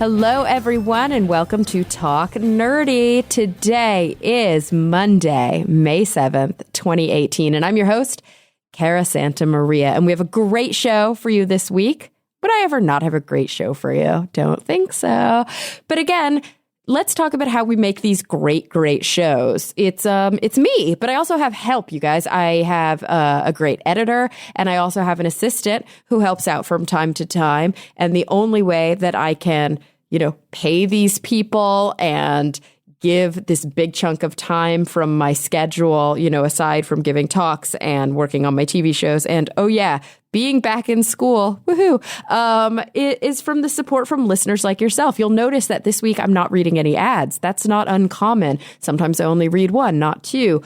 Hello, everyone, and welcome to Talk Nerdy. Today is Monday, May 7th, 2018, and I'm your host, Cara Santa Maria, and we have a great show for you this week. Would I ever not have a great show for you? Don't think so. But again, let's talk about how we make these great shows. It's me, but I also have help, you guys. I have a great editor, and I also have an assistant who helps out from time to time. And the only way that I can, pay these people and give this big chunk of time from my schedule, aside from giving talks and working on my TV shows and, being back in school, woohoo, it is from the support from listeners like yourself. You'll notice that this week I'm not reading any ads. That's not uncommon. Sometimes I only read one, not two.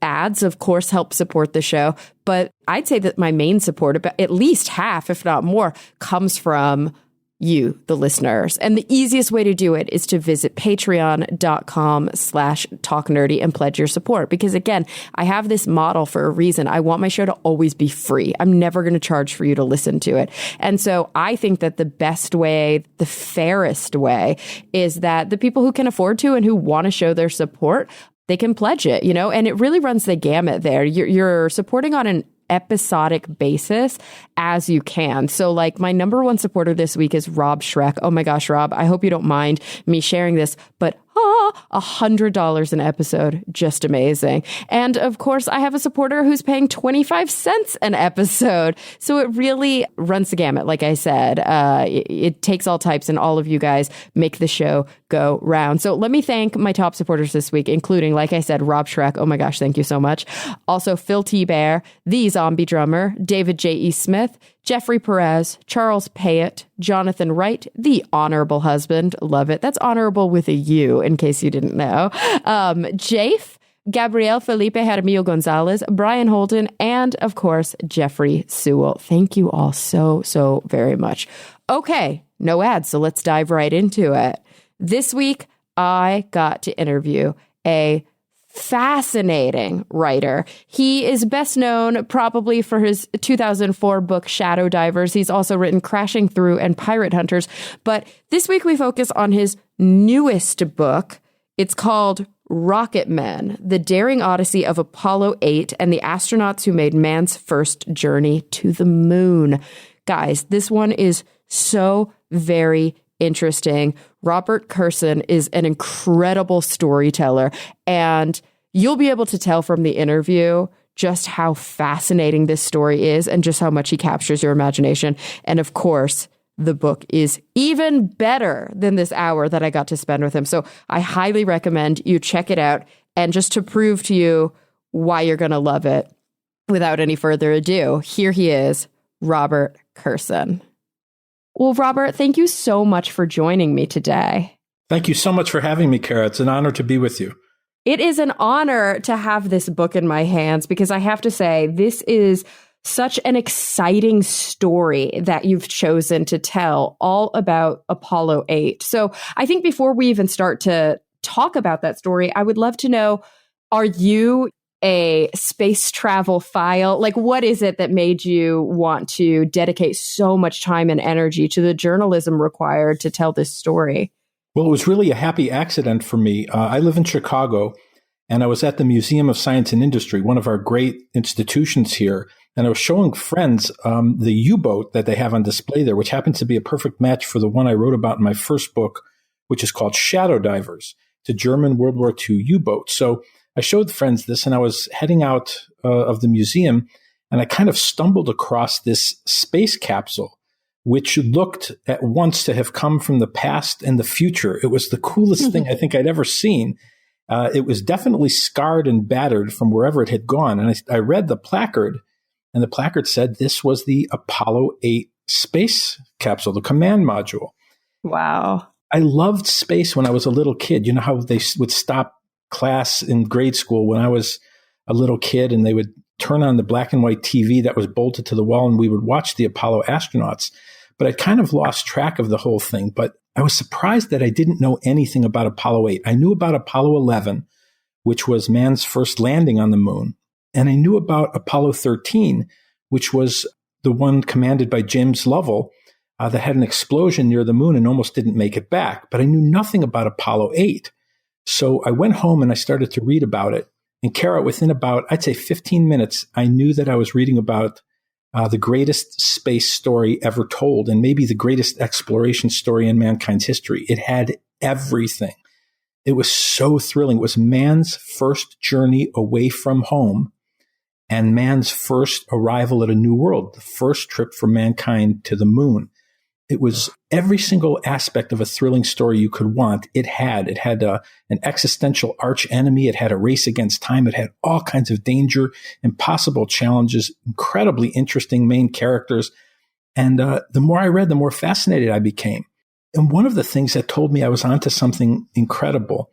Ads, of course, help support the show, but I'd say that my main support, about at least half, if not more, comes from you, the listeners. And the easiest way to do it is to visit patreon.com/talknerdy and pledge your support. Because again, I have this model for a reason. I want my show to always be free. I'm never going to charge for you to listen to it. And so I think that the best way, the fairest way, is that the people who can afford to and who want to show their support, they can pledge it, and it really runs the gamut there. You're supporting on an episodic basis as you can. So like my number one supporter this week is Rob Schreck. Oh my gosh, Rob, I hope you don't mind me sharing this, but $100 an episode. Just amazing. And of course, I have a supporter who's paying 25 cents an episode. So it really runs the gamut. Like I said, it takes all types, and all of you guys make the show go round. So let me thank my top supporters this week, including, like I said, Rob Schreck. Oh my gosh, thank you so much. Also, Phil T. Bear, The Zombie Drummer, David J. E. Smith, Jeffrey Perez, Charles Payette, Jonathan Wright, The Honorable Husband. Love it. That's honorable with a U, in case you didn't know. Jafe, Gabriel Felipe Jaramillo Gonzalez, Brian Holden, and of course, Jeffrey Sewell. Thank you all so very much. Okay, no ads, so let's dive right into it. This week, I got to interview a fascinating writer. He is best known probably for his 2004 book Shadow Divers. He's also written Crashing Through and Pirate Hunters. But this week we focus on his newest book. It's called Rocket Men, The Daring Odyssey of Apollo 8 and the Astronauts Who Made Man's First Journey to the Moon. Guys, this one is so very interesting. Robert Kurson is an incredible storyteller, and you'll be able to tell from the interview just how fascinating this story is and just how much he captures your imagination. And of course, the book is even better than this hour that I got to spend with him. So I highly recommend you check it out. And just to prove to you why you're going to love it, without any further ado, here he is, Robert Kurson. Well, Robert, thank you so much for joining me today. Thank you so much for having me, Cara. It's an honor to be with you. It is an honor to have this book in my hands because I have to say, this is such an exciting story that you've chosen to tell all about Apollo 8. So I think before we even start to talk about that story, I would love to know, are you a space travel file? Like, what is it that made you want to dedicate so much time and energy to the journalism required to tell this story? Well, it was really a happy accident for me. I live in Chicago, and I was at the Museum of Science and Industry, one of our great institutions here, and I was showing friends the U-boat that they have on display there, which happens to be a perfect match for the one I wrote about in my first book, which is called Shadow Divers. It's a German World War II U-boat. So I showed friends this, and I was heading out of the museum, and I kind of stumbled across this space capsule, which looked at once to have come from the past and the future. It was the coolest thing I think I'd ever seen. It was definitely scarred and battered from wherever it had gone. And I read the placard, and the placard said this was the Apollo 8 space capsule, the command module. Wow. I loved space when I was a little kid. You know how they would stop class in grade school when I was a little kid, and they would turn on the black and white TV that was bolted to the wall, and we would watch the Apollo astronauts. But I kind of lost track of the whole thing. But I was surprised that I didn't know anything about Apollo 8. I knew about Apollo 11, which was man's first landing on the moon. And I knew about Apollo 13, which was the one commanded by James Lovell, that had an explosion near the moon and almost didn't make it back. But I knew nothing about Apollo 8. So I went home and I started to read about it. And Cara, within about, I'd say 15 minutes, I knew that I was reading about the greatest space story ever told, and maybe the greatest exploration story in mankind's history. It had everything. It was so thrilling. It was man's first journey away from home and man's first arrival at a new world, the first trip for mankind to the moon. It was every single aspect of a thrilling story you could want. It had an existential arch enemy. It had a race against time. It had all kinds of danger, impossible challenges, incredibly interesting main characters. And the more I read, the more fascinated I became. And one of the things that told me I was onto something incredible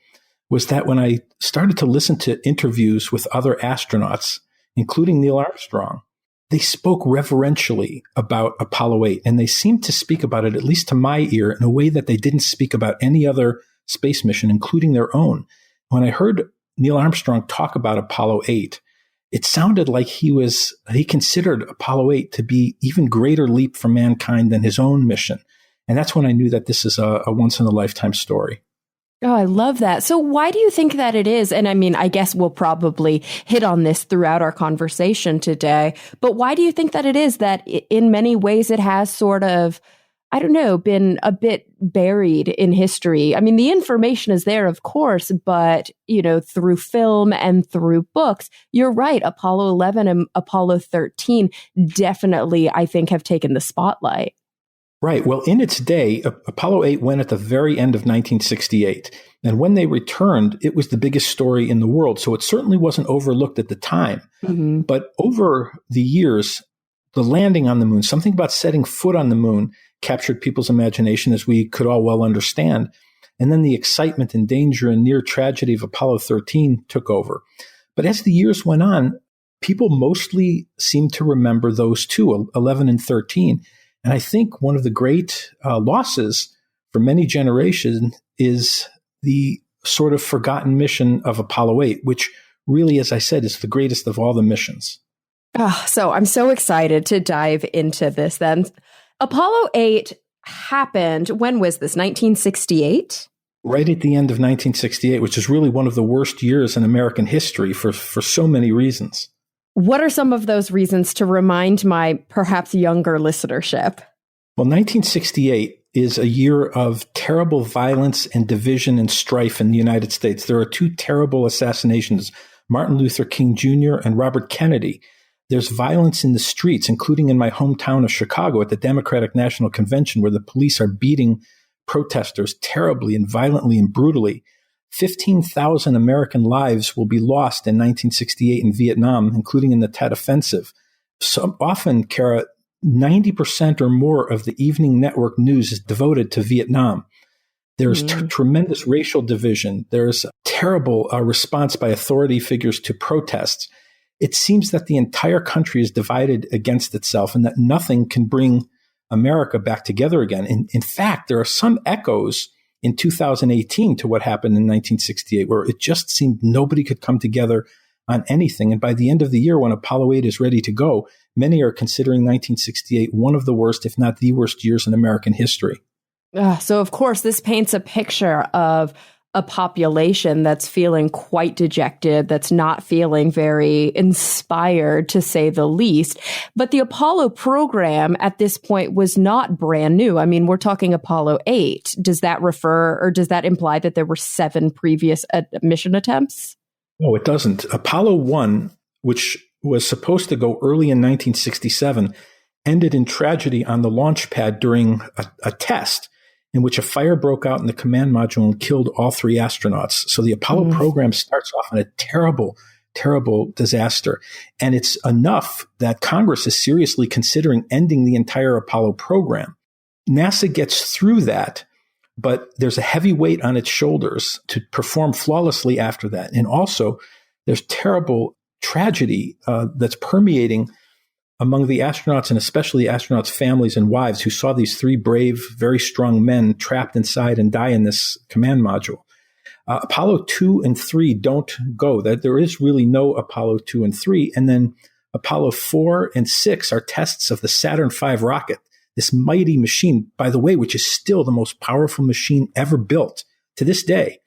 was that when I started to listen to interviews with other astronauts, including Neil Armstrong, they spoke reverentially about Apollo 8, and they seemed to speak about it, at least to my ear, in a way that they didn't speak about any other space mission, including their own. When I heard Neil Armstrong talk about Apollo 8, it sounded like he considered Apollo 8 to be even greater leap for mankind than his own mission. And that's when I knew that this is a once-in-a-lifetime story. Oh, I love that. So why do you think that it is? And I mean, I guess we'll probably hit on this throughout our conversation today, but why do you think that it is that in many ways it has sort of, I don't know, been a bit buried in history? I mean, the information is there, of course, but, through film and through books, you're right. Apollo 11 and Apollo 13 definitely, I think, have taken the spotlight. Right. Well, in its day, Apollo 8 went at the very end of 1968. And when they returned, it was the biggest story in the world. So it certainly wasn't overlooked at the time. Mm-hmm. But over the years, the landing on the moon, something about setting foot on the moon captured people's imagination, as we could all well understand. And then the excitement and danger and near tragedy of Apollo 13 took over. But as the years went on, people mostly seemed to remember those two, 11 and 13. And I think one of the great losses for many generations is the sort of forgotten mission of Apollo 8, which really, as I said, is the greatest of all the missions. Oh, so I'm so excited to dive into this then. Apollo 8 happened, when was this, 1968? Right at the end of 1968, which is really one of the worst years in American history for so many reasons. What are some of those reasons to remind my perhaps younger listenership? Well, 1968 is a year of terrible violence and division and strife in the United States. There are two terrible assassinations, Martin Luther King Jr. and Robert Kennedy. There's violence in the streets, including in my hometown of Chicago at the Democratic National Convention, where the police are beating protesters terribly and violently and brutally. 15,000 American lives will be lost in 1968 in Vietnam, including in the Tet Offensive. So often, Cara, 90% or more of the evening network news is devoted to Vietnam. There's tremendous racial division. There's a terrible response by authority figures to protests. It seems that the entire country is divided against itself and that nothing can bring America back together again. In fact, there are some echoes in 2018 to what happened in 1968, where it just seemed nobody could come together on anything. And by the end of the year, when Apollo 8 is ready to go, many are considering 1968 one of the worst, if not the worst years in American history. So, of course, this paints a picture of a population that's feeling quite dejected, that's not feeling very inspired, to say the least. But the Apollo program at this point was not brand new. I mean, we're talking Apollo 8. Does that refer, or does that imply that there were 7 previous mission attempts? No, it doesn't. Apollo 1, which was supposed to go early in 1967, ended in tragedy on the launch pad during a test in which a fire broke out in the command module and killed all 3 astronauts. So the Apollo program starts off in a terrible, terrible disaster. And it's enough that Congress is seriously considering ending the entire Apollo program. NASA gets through that, but there's a heavy weight on its shoulders to perform flawlessly after that. And also, there's terrible tragedy that's permeating among the astronauts, and especially astronauts' families and wives, who saw these 3 brave, very strong men trapped inside and die in this command module. Apollo 2 and 3 don't go. That there is really no Apollo 2 and 3. And then Apollo 4 and 6 are tests of the Saturn V rocket. this mighty machine, by the way, which is still the most powerful machine ever built to this day.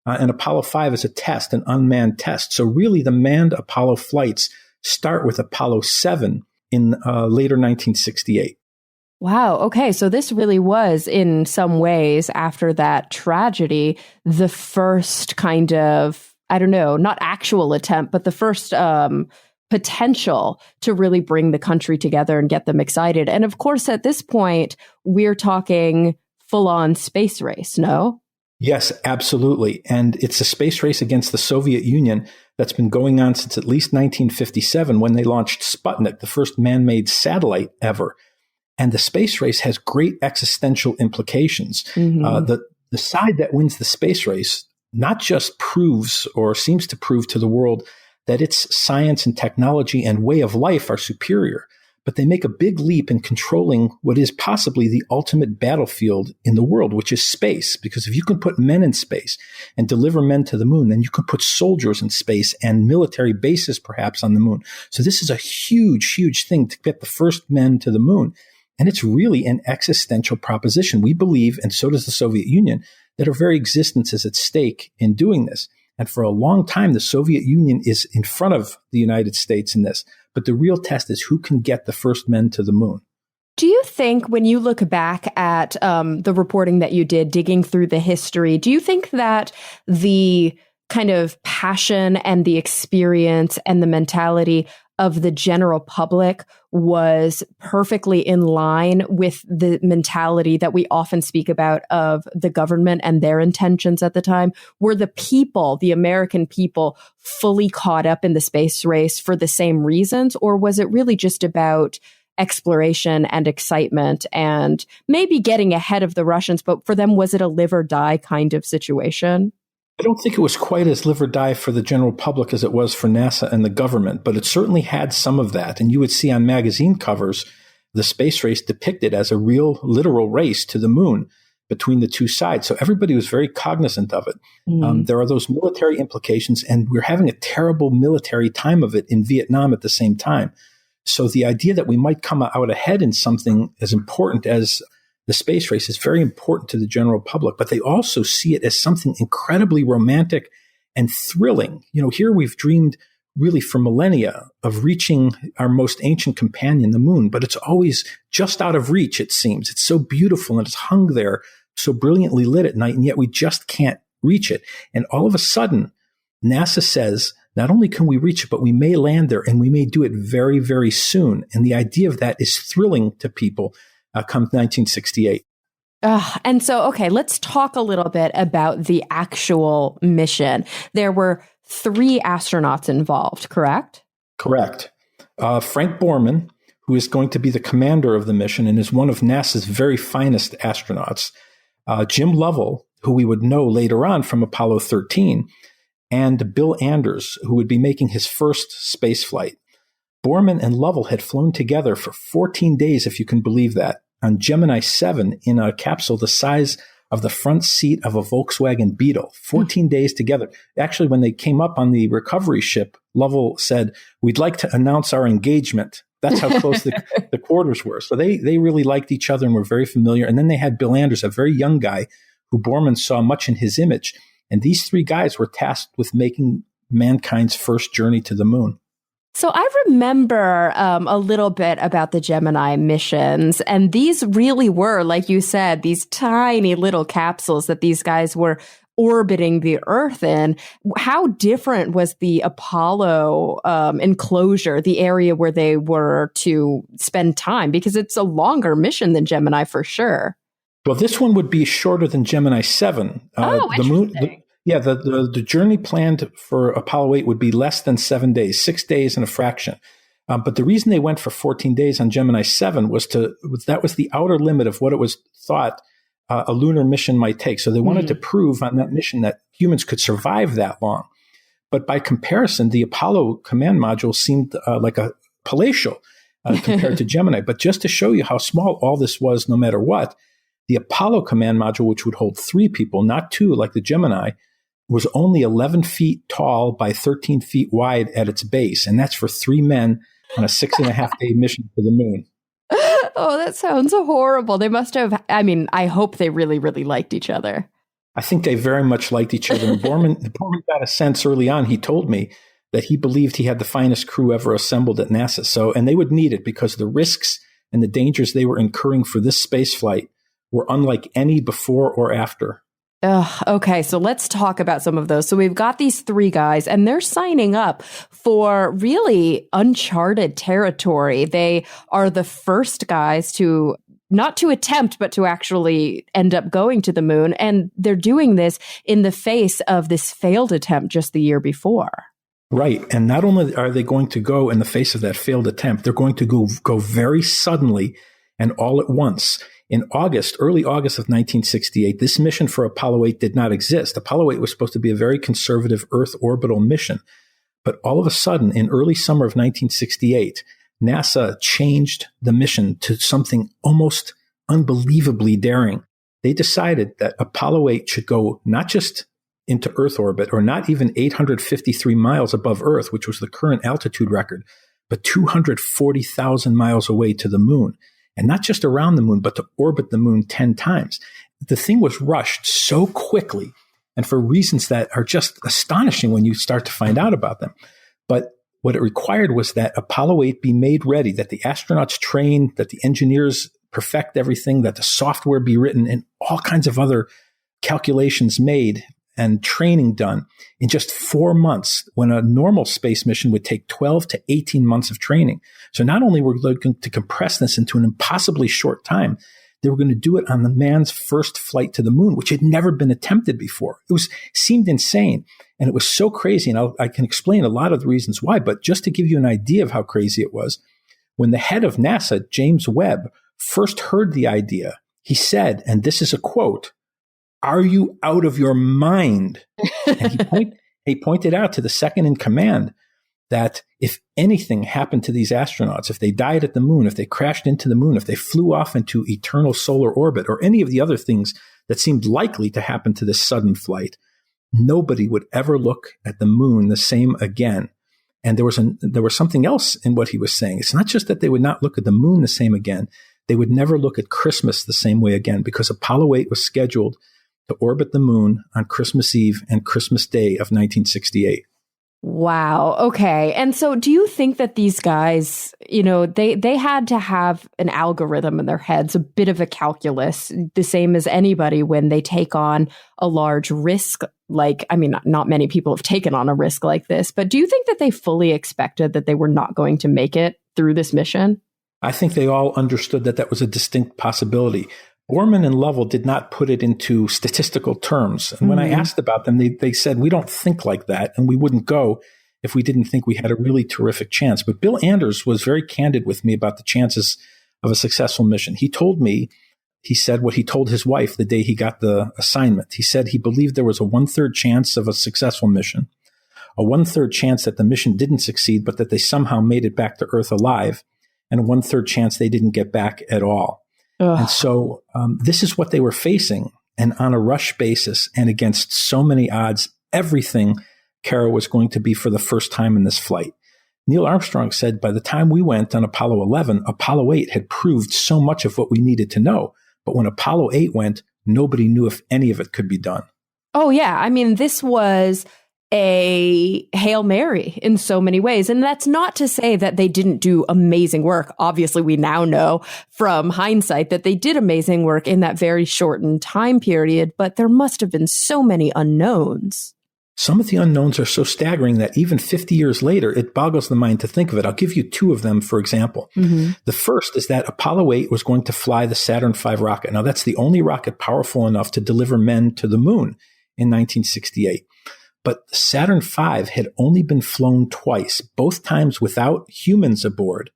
And Apollo 5 is a test, an unmanned test. So really the manned Apollo flights start with Apollo 7 in later 1968. Wow. Okay. So this really was, in some ways, after that tragedy, the first kind of, I don't know, not actual attempt, but the first potential to really bring the country together and get them excited. And of course, at this point, we're talking full-on space race, no? Yes, absolutely. And it's a space race against the Soviet Union that's been going on since at least 1957, when they launched Sputnik, the first man-made satellite ever. And the space race has great existential implications. Mm-hmm. The side that wins the space race not just proves, or seems to prove to the world, that its science and technology and way of life are superior, but they make a big leap in controlling what is possibly the ultimate battlefield in the world, which is space. Because if you can put men in space and deliver men to the moon, then you can put soldiers in space and military bases perhaps on the moon. So this is a huge, huge thing to get the first men to the moon. And it's really an existential proposition. We believe, and so does the Soviet Union, that our very existence is at stake in doing this. And for a long time, the Soviet Union is in front of the United States in this. But the real test is who can get the first men to the moon. Do you think, when you look back at the reporting that you did, digging through the history, do you think that the kind of passion and the experience and the mentality of the general public was perfectly in line with the mentality that we often speak about of the government and their intentions at the time? Were the people, the American people, fully caught up in the space race for the same reasons? Or was it really just about exploration and excitement and maybe getting ahead of the Russians? But for them, was it a live or die kind of situation? I don't think it was quite as live or die for the general public as it was for NASA and the government, but it certainly had some of that. And you would see on magazine covers the space race depicted as a real, literal race to the moon between the two sides. So everybody was very cognizant of it. There are those military implications, and we're having a terrible military time of it in Vietnam at the same time. So the idea that we might come out ahead in something as important as the space race is very important to the general public, but they also see it as something incredibly romantic and thrilling. You know, here we've dreamed really for millennia of reaching our most ancient companion, the moon, but it's always just out of reach, it seems. It's so beautiful and it's hung there so brilliantly lit at night, and yet we just can't reach it. And all of a sudden, NASA says, not only can we reach it, but we may land there, and we may do it very, very soon. And the idea of that is thrilling to people. Come 1968. And so, okay, let's talk a little bit about the actual mission. There were 3 astronauts involved, correct? Correct. Frank Borman, who is going to be the commander of the mission and is one of NASA's very finest astronauts. Jim Lovell, who we would know later on from Apollo 13, and Bill Anders, who would be making his first space flight. Borman and Lovell had flown together for 14 days, if you can believe that, on Gemini 7 in a capsule the size of the front seat of a Volkswagen Beetle. 14 days together. Actually, when they came up on the recovery ship, Lovell said, "We'd like to announce our engagement." That's how close the quarters were. So they really liked each other and were very familiar. And then they had Bill Anders, a very young guy who Borman saw much in his image. And these 3 guys were tasked with making mankind's first journey to the moon. So I remember a little bit about the Gemini missions, and these really were, like you said, these tiny little capsules that these guys were orbiting the Earth in. How different was the Apollo enclosure, the area where they were to spend time? Because it's a longer mission than Gemini for sure. Well, this one would be shorter than Gemini 7. Interesting. The journey planned for Apollo 8 would be less than 7 days, 6 days and a fraction. But the reason they went for 14 days on Gemini 7 was that was the outer limit of what it was thought a lunar mission might take. So they wanted to prove on that mission that humans could survive that long. But by comparison, the Apollo command module seemed like a palatial compared to Gemini. But just to show you how small all this was, no matter what, the Apollo command module, which would hold 3 people, not 2 like the Gemini, was only 11 feet tall by 13 feet wide at its base. And that's for 3 men on a 6.5-day mission to the moon. Oh, that sounds horrible. They must have, I mean, I hope they really, really liked each other. I think they very much liked each other. And Borman got a sense early on, he told me, that he believed he had the finest crew ever assembled at NASA. So, and they would need it because the risks and the dangers they were incurring for this space flight were unlike any before or after. Okay, so let's talk about some of those. So we've got these three guys, and they're signing up for really uncharted territory. They are the first guys to not to attempt, but to actually end up going to the moon. And they're doing this in the face of this failed attempt just the year before. Right. And not only are they going to go in the face of that failed attempt, they're going to go very suddenly and all at once. In early August of 1968, this mission for Apollo 8 did not exist. Apollo 8 was supposed to be a very conservative Earth orbital mission. But all of a sudden, in early summer of 1968, NASA changed the mission to something almost unbelievably daring. They decided that Apollo 8 should go not just into Earth orbit, or not even 853 miles above Earth, which was the current altitude record, but 240,000 miles away to the moon. And not just around the moon, but to orbit the moon 10 times. The thing was rushed so quickly, and for reasons that are just astonishing when you start to find out about them. But what it required was that Apollo 8 be made ready, that the astronauts train, that the engineers perfect everything, that the software be written, and all kinds of other calculations made and training done in just 4 months, when a normal space mission would take 12 to 18 months of training. So not only were they looking to compress this into an impossibly short time, they were going to do it on the man's first flight to the moon, which had never been attempted before. Seemed insane. And it was so crazy. And I can explain a lot of the reasons why, but just to give you an idea of how crazy it was, when the head of NASA, James Webb, first heard the idea, he said, and this is a quote, "Are you out of your mind?" And he pointed out to the second in command that if anything happened to these astronauts, if they died at the moon, if they crashed into the moon, if they flew off into eternal solar orbit, or any of the other things that seemed likely to happen to this sudden flight, nobody would ever look at the moon the same again. And there was something else in what he was saying. It's not just that they would not look at the moon the same again. They would never look at Christmas the same way again, because Apollo 8 was scheduled to orbit the moon on Christmas Eve and Christmas Day of 1968. Wow. Okay. And so do you think that these guys, they had to have an algorithm in their heads, a bit of a calculus, the same as anybody when they take on a large risk? Not many people have taken on a risk like this, but do you think that they fully expected that they were not going to make it through this mission? I think they all understood that was a distinct possibility. Borman and Lovell did not put it into statistical terms. And when I asked about them, they said, we don't think like that, and we wouldn't go if we didn't think we had a really terrific chance. But Bill Anders was very candid with me about the chances of a successful mission. He told me, he said what he told his wife the day he got the assignment. He said he believed there was a 1/3 chance of a successful mission, a 1/3 chance that the mission didn't succeed, but that they somehow made it back to Earth alive, and a 1/3 chance they didn't get back at all. Ugh. And so this is what they were facing. And on a rush basis and against so many odds, everything Cara was going to be for the first time in this flight. Neil Armstrong said by the time we went on Apollo 11, Apollo 8 had proved so much of what we needed to know. But when Apollo 8 went, nobody knew if any of it could be done. Oh, yeah. I mean, this was a Hail Mary in so many ways. And that's not to say that they didn't do amazing work. Obviously, we now know from hindsight that they did amazing work in that very shortened time period, but there must have been so many unknowns. Some of the unknowns are so staggering that even 50 years later, it boggles the mind to think of it. I'll give you two of them, for example. Mm-hmm. The first is that Apollo 8 was going to fly the Saturn V rocket. Now, that's the only rocket powerful enough to deliver men to the moon in 1968. But the Saturn V had only been flown twice, both times without humans aboard.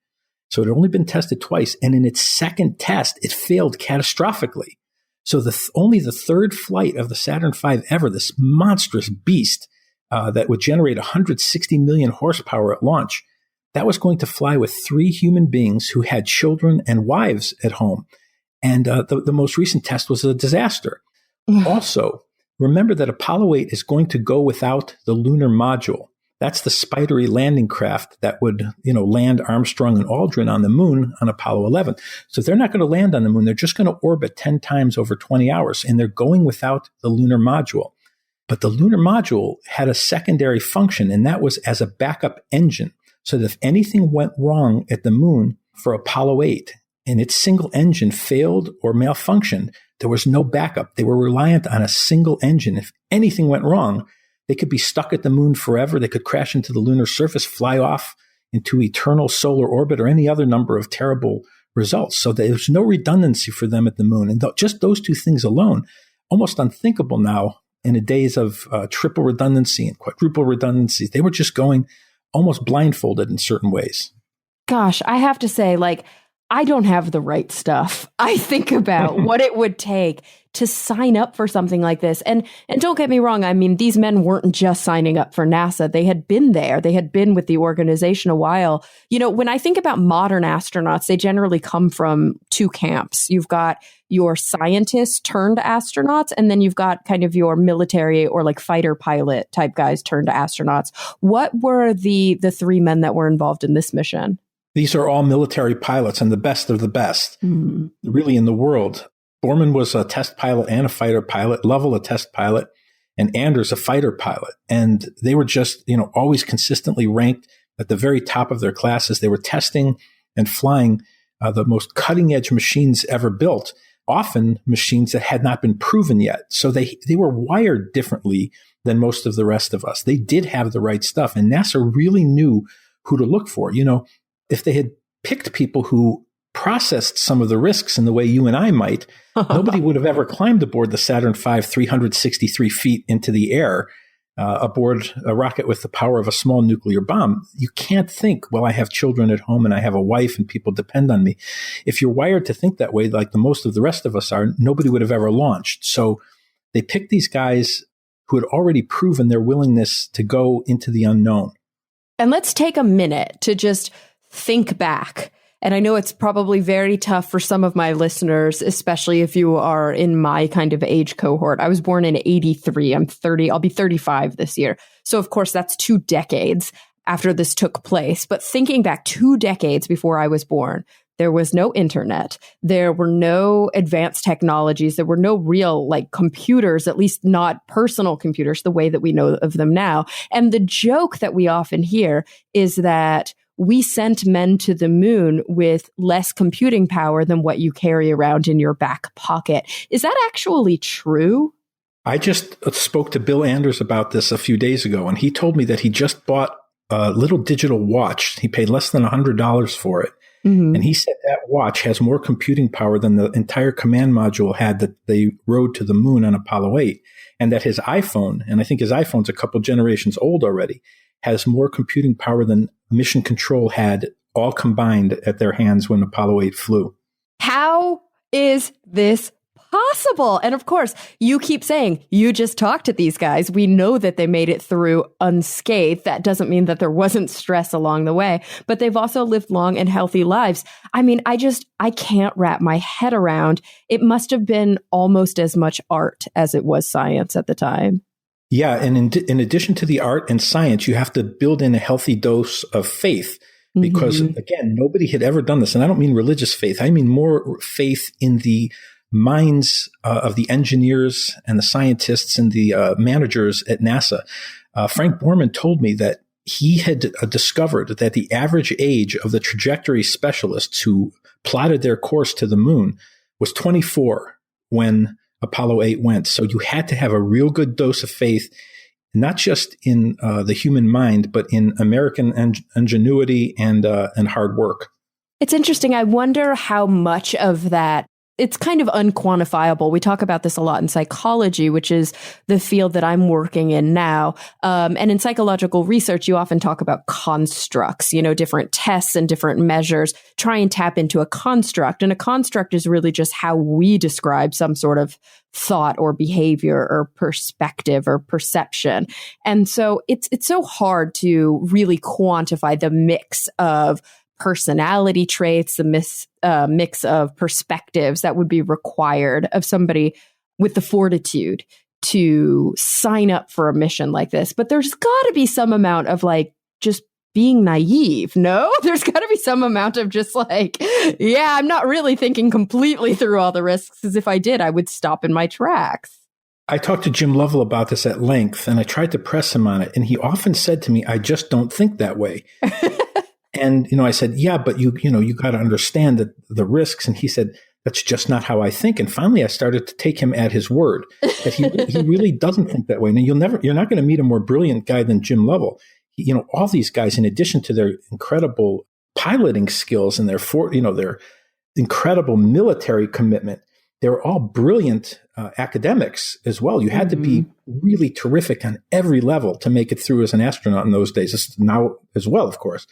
So it had only been tested twice. And in its second test, it failed catastrophically. So only the third flight of the Saturn V ever, this monstrous beast that would generate 160 million horsepower at launch, that was going to fly with 3 human beings who had children and wives at home. And the most recent test was a disaster. Also, remember that Apollo 8 is going to go without the lunar module. That's the spidery landing craft that would, land Armstrong and Aldrin on the moon on Apollo 11. So they're not going to land on the moon. They're just going to orbit 10 times over 20 hours, and they're going without the lunar module. But the lunar module had a secondary function, and that was as a backup engine. So that if anything went wrong at the moon for Apollo 8 and its single engine failed or malfunctioned, there was no backup. They were reliant on a single engine. If anything went wrong, they could be stuck at the moon forever. They could crash into the lunar surface, fly off into eternal solar orbit, or any other number of terrible results. So there's no redundancy for them at the moon. And just those two things alone, almost unthinkable now in the days of triple redundancy and quadruple redundancy. They were just going almost blindfolded in certain ways. Gosh, I have to say, I don't have the right stuff. I think about what it would take to sign up for something like this. And don't get me wrong. I mean, these men weren't just signing up for NASA. They had been there. They had been with the organization a while. When I think about modern astronauts, they generally come from two camps. You've got your scientists turned astronauts, and then you've got kind of your military or fighter pilot type guys turned astronauts. What were the three men that were involved in this mission? These are all military pilots and the best of the best, really, in the world. Borman was a test pilot and a fighter pilot, Lovell a test pilot, and Anders a fighter pilot. And they were just, always consistently ranked at the very top of their classes. They were testing and flying the most cutting edge machines ever built, often machines that had not been proven yet. So they were wired differently than most of the rest of us. They did have the right stuff, and NASA really knew who to look for. If they had picked people who processed some of the risks in the way you and I might, nobody would have ever climbed aboard the Saturn V 363 feet into the air aboard a rocket with the power of a small nuclear bomb. You can't think, well, I have children at home and I have a wife and people depend on me. If you're wired to think that way, like the most of the rest of us are, nobody would have ever launched. So they picked these guys who had already proven their willingness to go into the unknown. And let's take a minute to just think back. And I know it's probably very tough for some of my listeners, especially if you are in my kind of age cohort. I was born in 83. I'm 30. I'll be 35 this year. So of course, that's 2 decades after this took place. But thinking back 2 decades before I was born, there was no internet. There were no advanced technologies. There were no real computers, at least not personal computers, the way that we know of them now. And the joke that we often hear is that we sent men to the moon with less computing power than what you carry around in your back pocket. Is that actually true? I just spoke to Bill Anders about this a few days ago, and he told me that he just bought a little digital watch. He paid less than $100 for it. Mm-hmm. And he said that watch has more computing power than the entire command module had that they rode to the moon on Apollo 8. And that his iPhone, and I think his iPhone's a couple generations old already, has more computing power than Mission Control had all combined at their hands when Apollo 8 flew. How is this possible? And of course, you keep saying you just talked to these guys. We know that they made it through unscathed. That doesn't mean that there wasn't stress along the way, but they've also lived long and healthy lives. I mean, I can't wrap my head around. It must have been almost as much art as it was science at the time. Yeah, and in addition to the art and science, you have to build in a healthy dose of faith because, again, nobody had ever done this. And I don't mean religious faith. I mean more faith in the minds of the engineers and the scientists and the managers at NASA. Frank Borman told me that he had discovered that the average age of the trajectory specialists who plotted their course to the moon was 24 when Apollo 8 went. So you had to have a real good dose of faith, not just in the human mind, but in American ingenuity and hard work. It's interesting. I wonder how much of that, it's kind of unquantifiable. We talk about this a lot in psychology, which is the field that I'm working in now. And in psychological research, you often talk about constructs, different tests and different measures, try and tap into a construct. And a construct is really just how we describe some sort of thought or behavior or perspective or perception. And so it's so hard to really quantify the mix of personality traits, the mix of perspectives that would be required of somebody with the fortitude to sign up for a mission like this. But there's got to be some amount of like just being naive. No, there's got to be some amount of just like, yeah, I'm not really thinking completely through all the risks, because if I did, I would stop in my tracks. I talked to Jim Lovell about this at length, and I tried to press him on it. And he often said to me, I just don't think that way. And, I said, yeah, but you got to understand that the risks. And he said, that's just not how I think. And finally, I started to take him at his word that he really doesn't think that way. Now, you're not going to meet a more brilliant guy than Jim Lovell. All these guys, in addition to their incredible piloting skills and their incredible military commitment, they're all brilliant academics as well. You had to be really terrific on every level to make it through as an astronaut in those days, now as well, of course.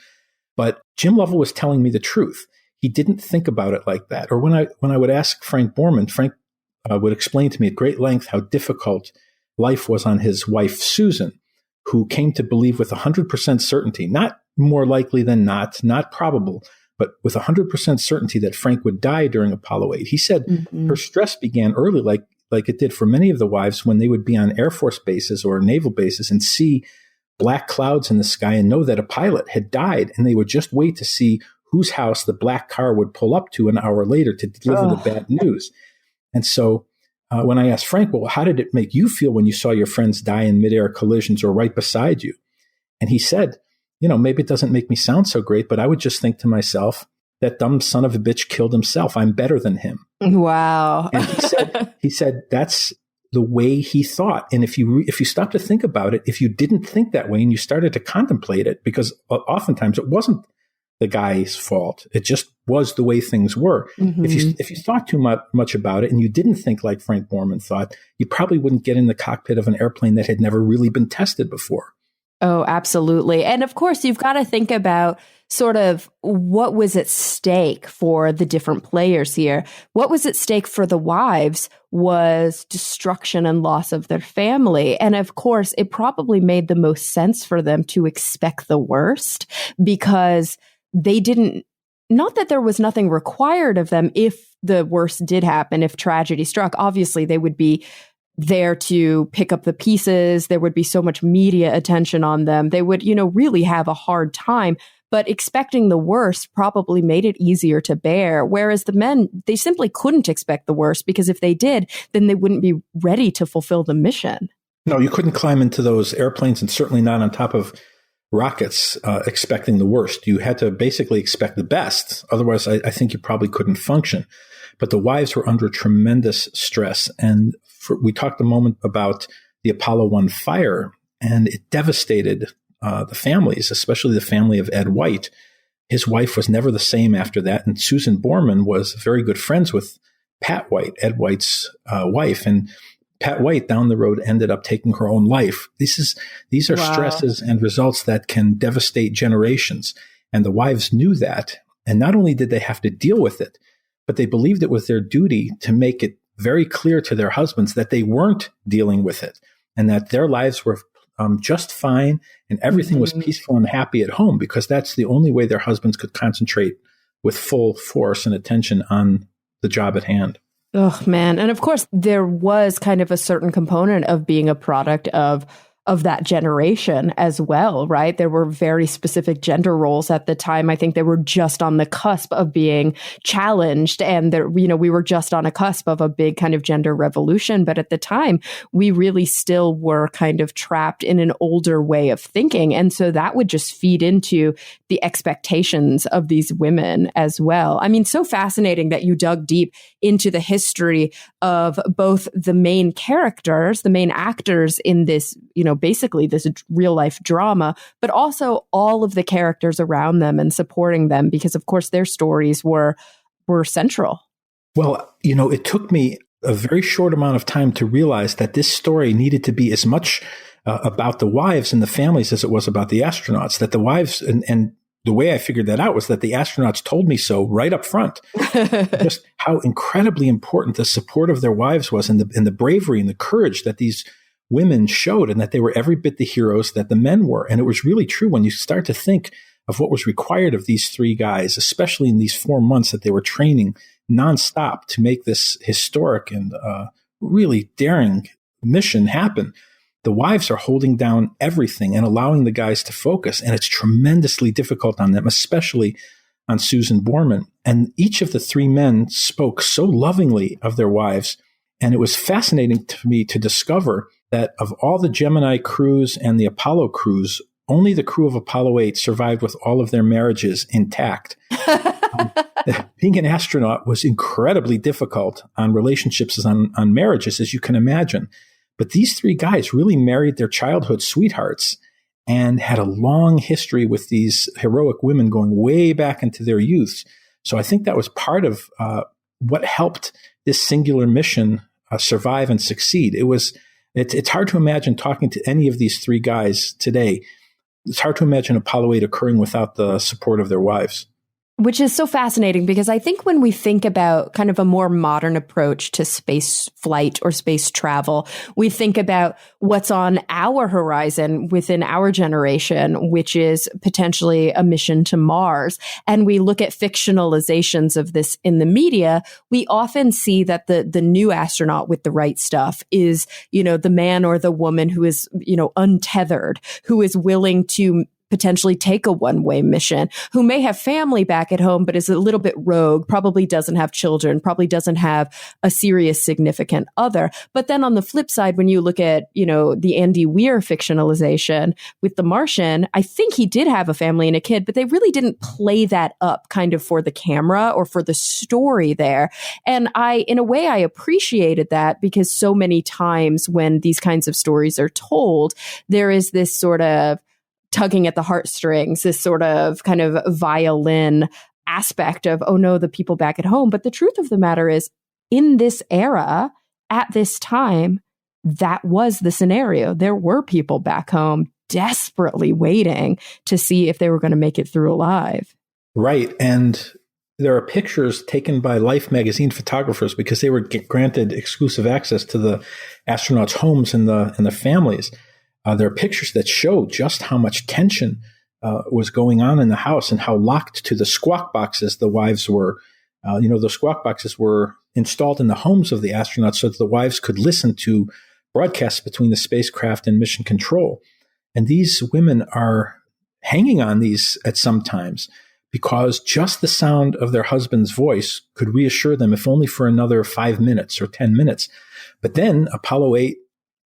But Jim Lovell was telling me the truth. He didn't think about it like that. Or when I would ask Frank Borman, Frank would explain to me at great length how difficult life was on his wife, Susan, who came to believe with 100% certainty, not more likely than not probable, but with 100% certainty that Frank would die during Apollo 8. He said her stress began early, like it did for many of the wives when they would be on Air Force bases or naval bases and see black clouds in the sky and know that a pilot had died, and they would just wait to see whose house the black car would pull up to an hour later to deliver the bad news. And so when I asked Frank, well, how did it make you feel when you saw your friends die in midair collisions or right beside you? And he said, maybe it doesn't make me sound so great, but I would just think to myself, that dumb son of a bitch killed himself. I'm better than him. Wow. And he said that's the way he thought. And if you stop to think about it, if you didn't think that way and you started to contemplate it, because oftentimes it wasn't the guy's fault. It just was the way things were. If you thought too much about it and you didn't think like Frank Borman thought, you probably wouldn't get in the cockpit of an airplane that had never really been tested before. Oh, absolutely. And of course, you've got to think about sort of what was at stake for the different players here. What was at stake for the wives was destruction and loss of their family. And of course, it probably made the most sense for them to expect the worst, because they didn't, not that there was nothing required of them if the worst did happen, if tragedy struck. Obviously, they would be there to pick up the pieces. There would be so much media attention on them. They would, really have a hard time. But expecting the worst probably made it easier to bear. Whereas the men, they simply couldn't expect the worst, because if they did, then they wouldn't be ready to fulfill the mission. No, you couldn't climb into those airplanes, and certainly not on top of rockets expecting the worst. You had to basically expect the best. Otherwise, I think you probably couldn't function. But the wives were under tremendous stress. And we talked a moment about the Apollo 1 fire, and it devastated the families, especially the family of Ed White. His wife was never the same after that. And Susan Borman was very good friends with Pat White, Ed White's wife. And Pat White down the road ended up taking her own life. These are stresses and results that can devastate generations. And the wives knew that. And not only did they have to deal with it, but they believed it was their duty to make it very clear to their husbands that they weren't dealing with it, and that their lives were just fine and everything was peaceful and happy at home, because that's the only way their husbands could concentrate with full force and attention on the job at hand. Oh, man. And of course, there was kind of a certain component of being a product of that generation as well, right? There were very specific gender roles at the time. I think they were just on the cusp of being challenged, and there, we were just on a cusp of a big kind of gender revolution. But at the time, we really still were kind of trapped in an older way of thinking. And so that would just feed into the expectations of these women as well. I mean, so fascinating that you dug deep into the history of both the main characters, the main actors in this, basically this real life drama, but also all of the characters around them and supporting them, because of course their stories were central. Well, it took me a very short amount of time to realize that this story needed to be as much about the wives and the families as it was about the astronauts, that the wives and the way I figured that out was that the astronauts told me so right up front, just how incredibly important the support of their wives was, and the bravery and the courage that these women showed, and that they were every bit the heroes that the men were. And it was really true when you start to think of what was required of these three guys, especially in these 4 months that they were training nonstop to make this historic and really daring mission happen, the wives are holding down everything and allowing the guys to focus. And it's tremendously difficult on them, especially on Susan Borman. And each of the three men spoke so lovingly of their wives. And it was fascinating to me to discover that of all the Gemini crews and the Apollo crews, only the crew of Apollo 8 survived with all of their marriages intact. Being an astronaut was incredibly difficult on relationships, on marriages, as you can imagine. But these three guys really married their childhood sweethearts and had a long history with these heroic women going way back into their youths. So I think that was part of what helped this singular mission survive and succeed. It's hard to imagine talking to any of these three guys today. It's hard to imagine Apollo 8 occurring without the support of their wives. Which is so fascinating because I think when we think about kind of a more modern approach to space flight or space travel, we think about what's on our horizon within our generation, which is potentially a mission to Mars. And we look at fictionalizations of this in the media. We often see that the new astronaut with the right stuff is, the man or the woman who is, untethered, who is willing to potentially take a one-way mission, who may have family back at home, but is a little bit rogue, probably doesn't have children, probably doesn't have a serious significant other. But then on the flip side, when you look at, the Andy Weir fictionalization with The Martian, I think he did have a family and a kid, but they really didn't play that up kind of for the camera or for the story there. And in a way, I appreciated that because so many times when these kinds of stories are told, there is this sort of tugging at the heartstrings, this sort of kind of violin aspect of, oh no, the people back at home. But the truth of the matter is, in this era, at this time, that was the scenario. There were people back home desperately waiting to see if they were going to make it through alive. Right. And there are pictures taken by Life magazine photographers because they were granted exclusive access to the astronauts' homes and the families. There are pictures that show just how much tension was going on in the house and how locked to the squawk boxes the wives were. The squawk boxes were installed in the homes of the astronauts so that the wives could listen to broadcasts between the spacecraft and mission control. And these women are hanging on these at some times because just the sound of their husband's voice could reassure them, if only for another 5 minutes or 10 minutes. But then Apollo 8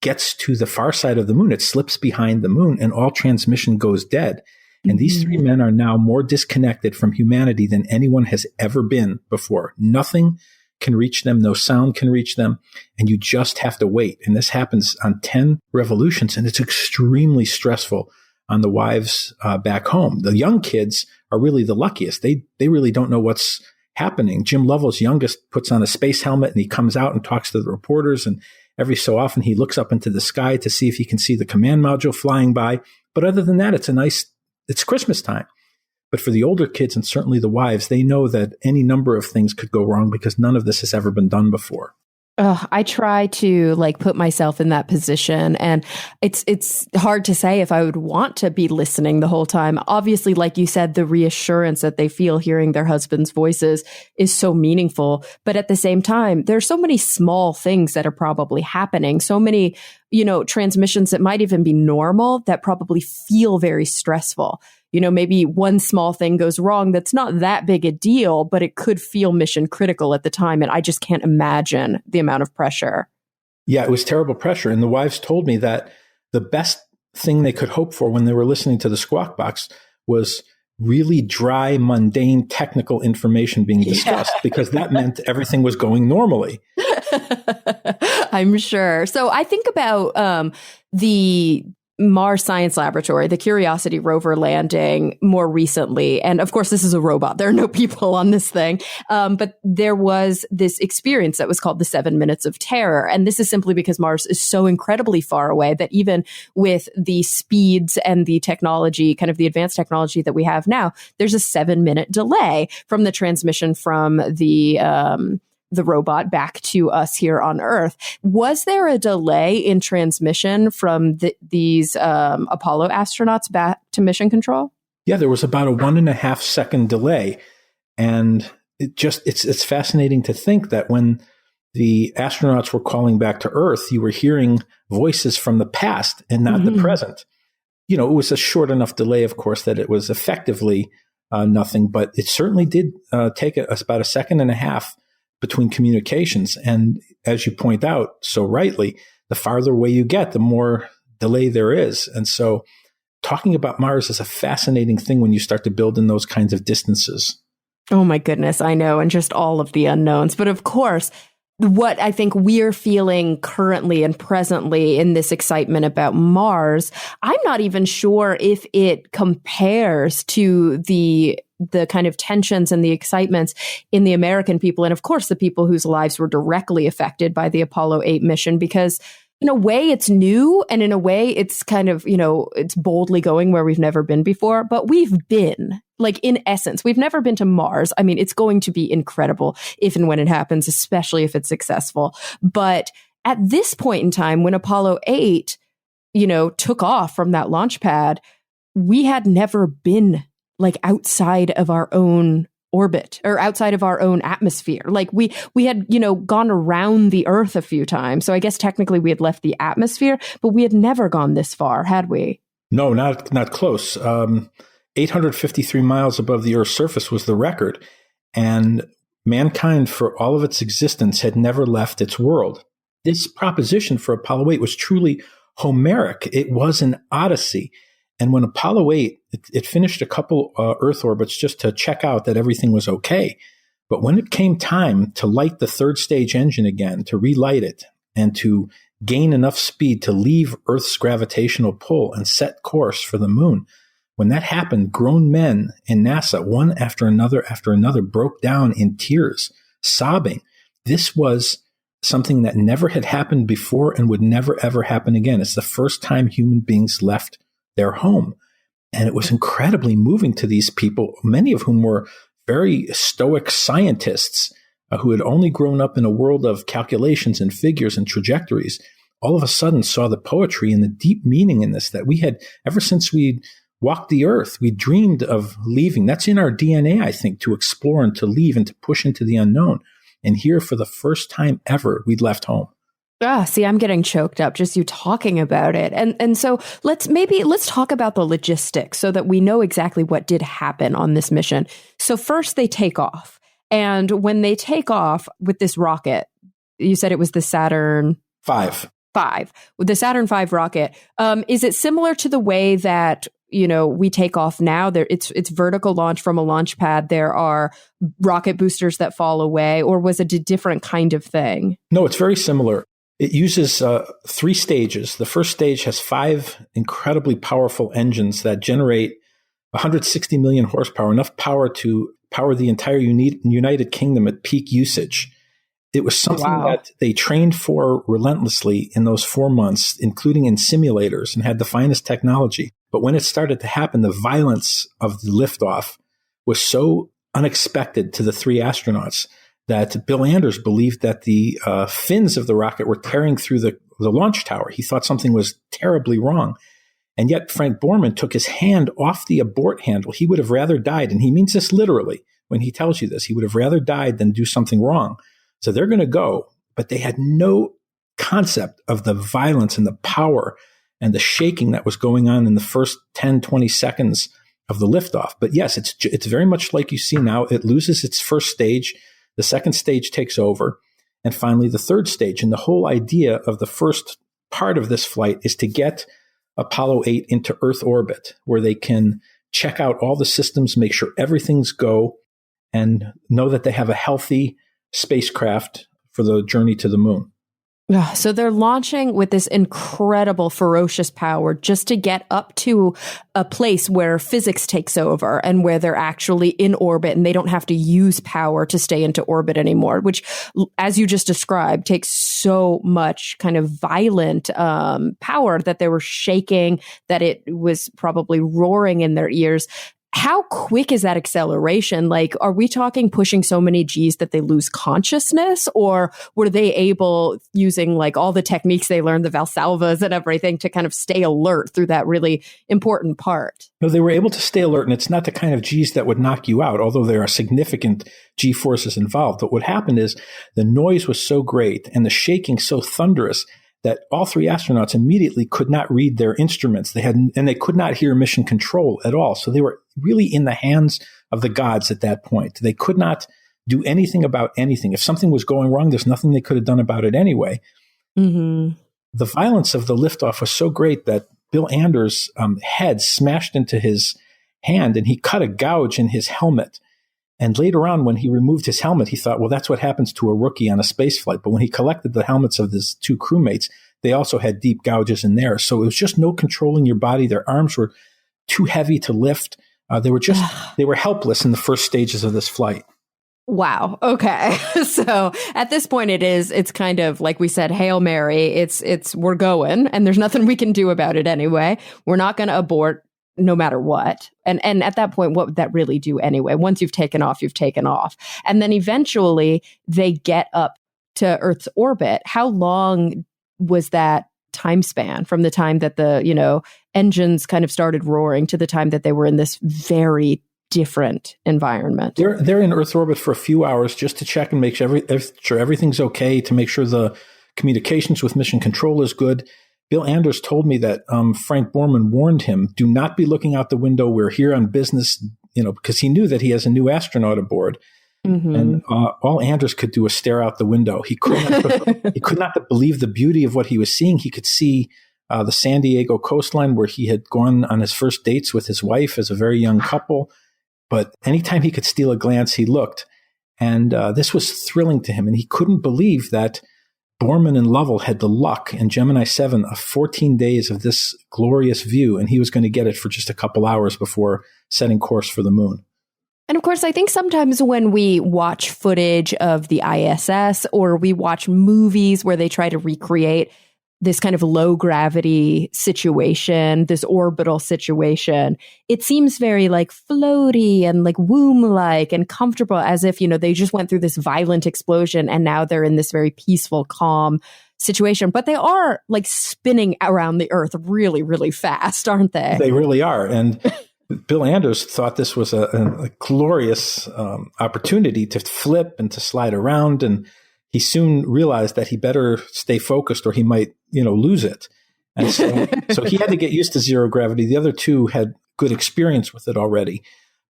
gets to the far side of the moon. It slips behind the moon and all transmission goes dead. And these three men are now more disconnected from humanity than anyone has ever been before. Nothing can reach them. No sound can reach them. And you just have to wait. And this happens on 10 revolutions. And it's extremely stressful on the wives back home. The young kids are really the luckiest. They really don't know what's happening. Jim Lovell's youngest puts on a space helmet and he comes out and talks to the reporters, and every so often he looks up into the sky to see if he can see the command module flying by. But other than that, it's Christmas time. But for the older kids and certainly the wives, they know that any number of things could go wrong because none of this has ever been done before. I try to put myself in that position, and it's hard to say if I would want to be listening the whole time. Obviously, like you said, the reassurance that they feel hearing their husband's voices is so meaningful. But at the same time, there's so many small things that are probably happening. So many, transmissions that might even be normal that probably feel very stressful. Maybe one small thing goes wrong that's not that big a deal, but it could feel mission critical at the time. And I just can't imagine the amount of pressure. Yeah, it was terrible pressure. And the wives told me that the best thing they could hope for when they were listening to the squawk box was really dry, mundane, technical information being discussed, because that meant everything was going normally. I'm sure. So I think about the Mars Science Laboratory, the Curiosity rover landing more recently. And of course, this is a robot. There are no people on this thing. But there was this experience that was called the 7 Minutes of Terror. And this is simply because Mars is so incredibly far away that even with the speeds and the technology, kind of the advanced technology that we have now, there's a 7-minute delay from the transmission from the robot back to us here on Earth. Was there a delay in transmission from these Apollo astronauts back to mission control? Yeah, there was about a 1.5 second delay. And it's fascinating to think that when the astronauts were calling back to Earth, you were hearing voices from the past and not the present. It was a short enough delay, of course, that it was effectively nothing, but it certainly did take about a second and a half between communications. And as you point out so rightly, the farther away you get, the more delay there is. And so talking about Mars is a fascinating thing when you start to build in those kinds of distances. Oh my goodness, I know, and just all of the unknowns. But of course, what I think we're feeling currently and presently in this excitement about Mars, I'm not even sure if it compares to the kind of tensions and the excitements in the American people. And of course, the people whose lives were directly affected by the Apollo 8 mission, because in a way it's new, and in a way it's kind of, it's boldly going where we've never been before, but we've been. Like, in essence, we've never been to Mars. I mean, it's going to be incredible if and when it happens, especially if it's successful. But at this point in time, when Apollo 8, took off from that launch pad, we had never been like outside of our own orbit or outside of our own atmosphere. Like we had, gone around the Earth a few times. So I guess technically we had left the atmosphere, but we had never gone this far, had we? No, not close. 853 miles above the Earth's surface was the record, and mankind, for all of its existence, had never left its world. This proposition for Apollo 8 was truly Homeric. It was an odyssey. And when Apollo 8, it finished a couple Earth orbits just to check out that everything was okay. But when it came time to light the third stage engine again, to relight it, and to gain enough speed to leave Earth's gravitational pull and set course for the moon, when that happened, grown men in NASA, one after another, broke down in tears, sobbing. This was something that never had happened before and would never, ever happen again. It's the first time human beings left their home. And it was incredibly moving to these people, many of whom were very stoic scientists who had only grown up in a world of calculations and figures and trajectories. All of a sudden saw the poetry and the deep meaning in this that we had, ever since we walked the Earth, we dreamed of leaving. That's in our DNA, I think, to explore and to leave and to push into the unknown. And here, for the first time ever, we'd left home. See, I'm getting choked up just you talking about it. And so let's talk about the logistics so that we know exactly what did happen on this mission. So first they take off. And when they take off with this rocket, you said it was the Saturn V. With the Saturn V rocket, is it similar to the way that we take off now? It's vertical launch from a launch pad. There are rocket boosters that fall away, or was it a different kind of thing? No, it's very similar. It uses 3 stages. The first stage has 5 incredibly powerful engines that generate 160 million horsepower, enough power to power the entire United Kingdom at peak usage. It was something that they trained for relentlessly in those 4 months, including in simulators, and had the finest technology. But when it started to happen, the violence of the liftoff was so unexpected to the 3 astronauts that Bill Anders believed that the fins of the rocket were tearing through the launch tower. He thought something was terribly wrong. And yet Frank Borman took his hand off the abort handle. He would have rather died, and he means this literally when he tells you this. He would have rather died than do something wrong. So they're going to go, but they had no concept of the violence and the power and the shaking that was going on in the first 10, 20 seconds of the liftoff. But yes, it's very much like you see now. It loses its first stage. The second stage takes over. And finally, the third stage. And the whole idea of the first part of this flight is to get Apollo 8 into Earth orbit, where they can check out all the systems, make sure everything's go, and know that they have a healthy spacecraft for the journey to the moon. So they're launching with this incredible, ferocious power just to get up to a place where physics takes over and where they're actually in orbit and they don't have to use power to stay into orbit anymore, which, as you just described, takes so much kind of violent power that they were shaking, that it was probably roaring in their ears. how quick is that acceleration? Like, are we talking pushing so many Gs that they lose consciousness? Or were they able, using like all the techniques they learned, the Valsalvas and everything, to kind of stay alert through that really important part? No, they were able to stay alert, and it's not the kind of Gs that would knock you out, although there are significant G forces involved. But what happened is the noise was so great and the shaking so thunderous that all three astronauts immediately could not read their instruments. They could not hear mission control at all. So they were really in the hands of the gods at that point. They could not do anything about anything. If something was going wrong, there's nothing they could have done about it anyway. Mm-hmm. The violence of the liftoff was so great that Bill Anders' head smashed into his hand, and he cut a gouge in his helmet. And later on, when he removed his helmet, he thought, well, that's what happens to a rookie on a space flight. But when he collected the helmets of his two crewmates, they also had deep gouges in there. So it was just no controlling your body. Their arms were too heavy to lift. They were helpless in the first stages of this flight. Wow. Okay. So at this point, it's kind of like we said, Hail Mary. We're going, and there's nothing we can do about it anyway. We're not going to abort no matter what. And at that point, what would that really do anyway? Once you've taken off, you've taken off. And then eventually they get up to Earth's orbit. How long was that time span from the time that the, engines kind of started roaring to the time that they were in this very different environment? They're in Earth orbit for a few hours just to check and make sure everything's okay, to make sure the communications with mission control is good. Bill Anders told me that Frank Borman warned him, do not be looking out the window. We're here on business, because he knew that he has a new astronaut aboard. Mm-hmm. And all Anders could do was stare out the window. He could not believe the beauty of what he was seeing. He could see the San Diego coastline where he had gone on his first dates with his wife as a very young couple. But anytime he could steal a glance, he looked. And this was thrilling to him. And he couldn't believe that Borman and Lovell had the luck in Gemini 7 of 14 days of this glorious view, and he was going to get it for just a couple hours before setting course for the moon. And of course, I think sometimes when we watch footage of the ISS or we watch movies where they try to recreate this kind of low gravity situation, this orbital situation, it seems very like floaty and like womb-like and comfortable, as if, they just went through this violent explosion and now they're in this very peaceful, calm situation. But they are like spinning around the Earth really, really fast, aren't they? They really are. And Bill Anders thought this was a glorious opportunity to flip and to slide around, and he soon realized that he better stay focused or he might, lose it. And so he had to get used to zero gravity. The other two had good experience with it already.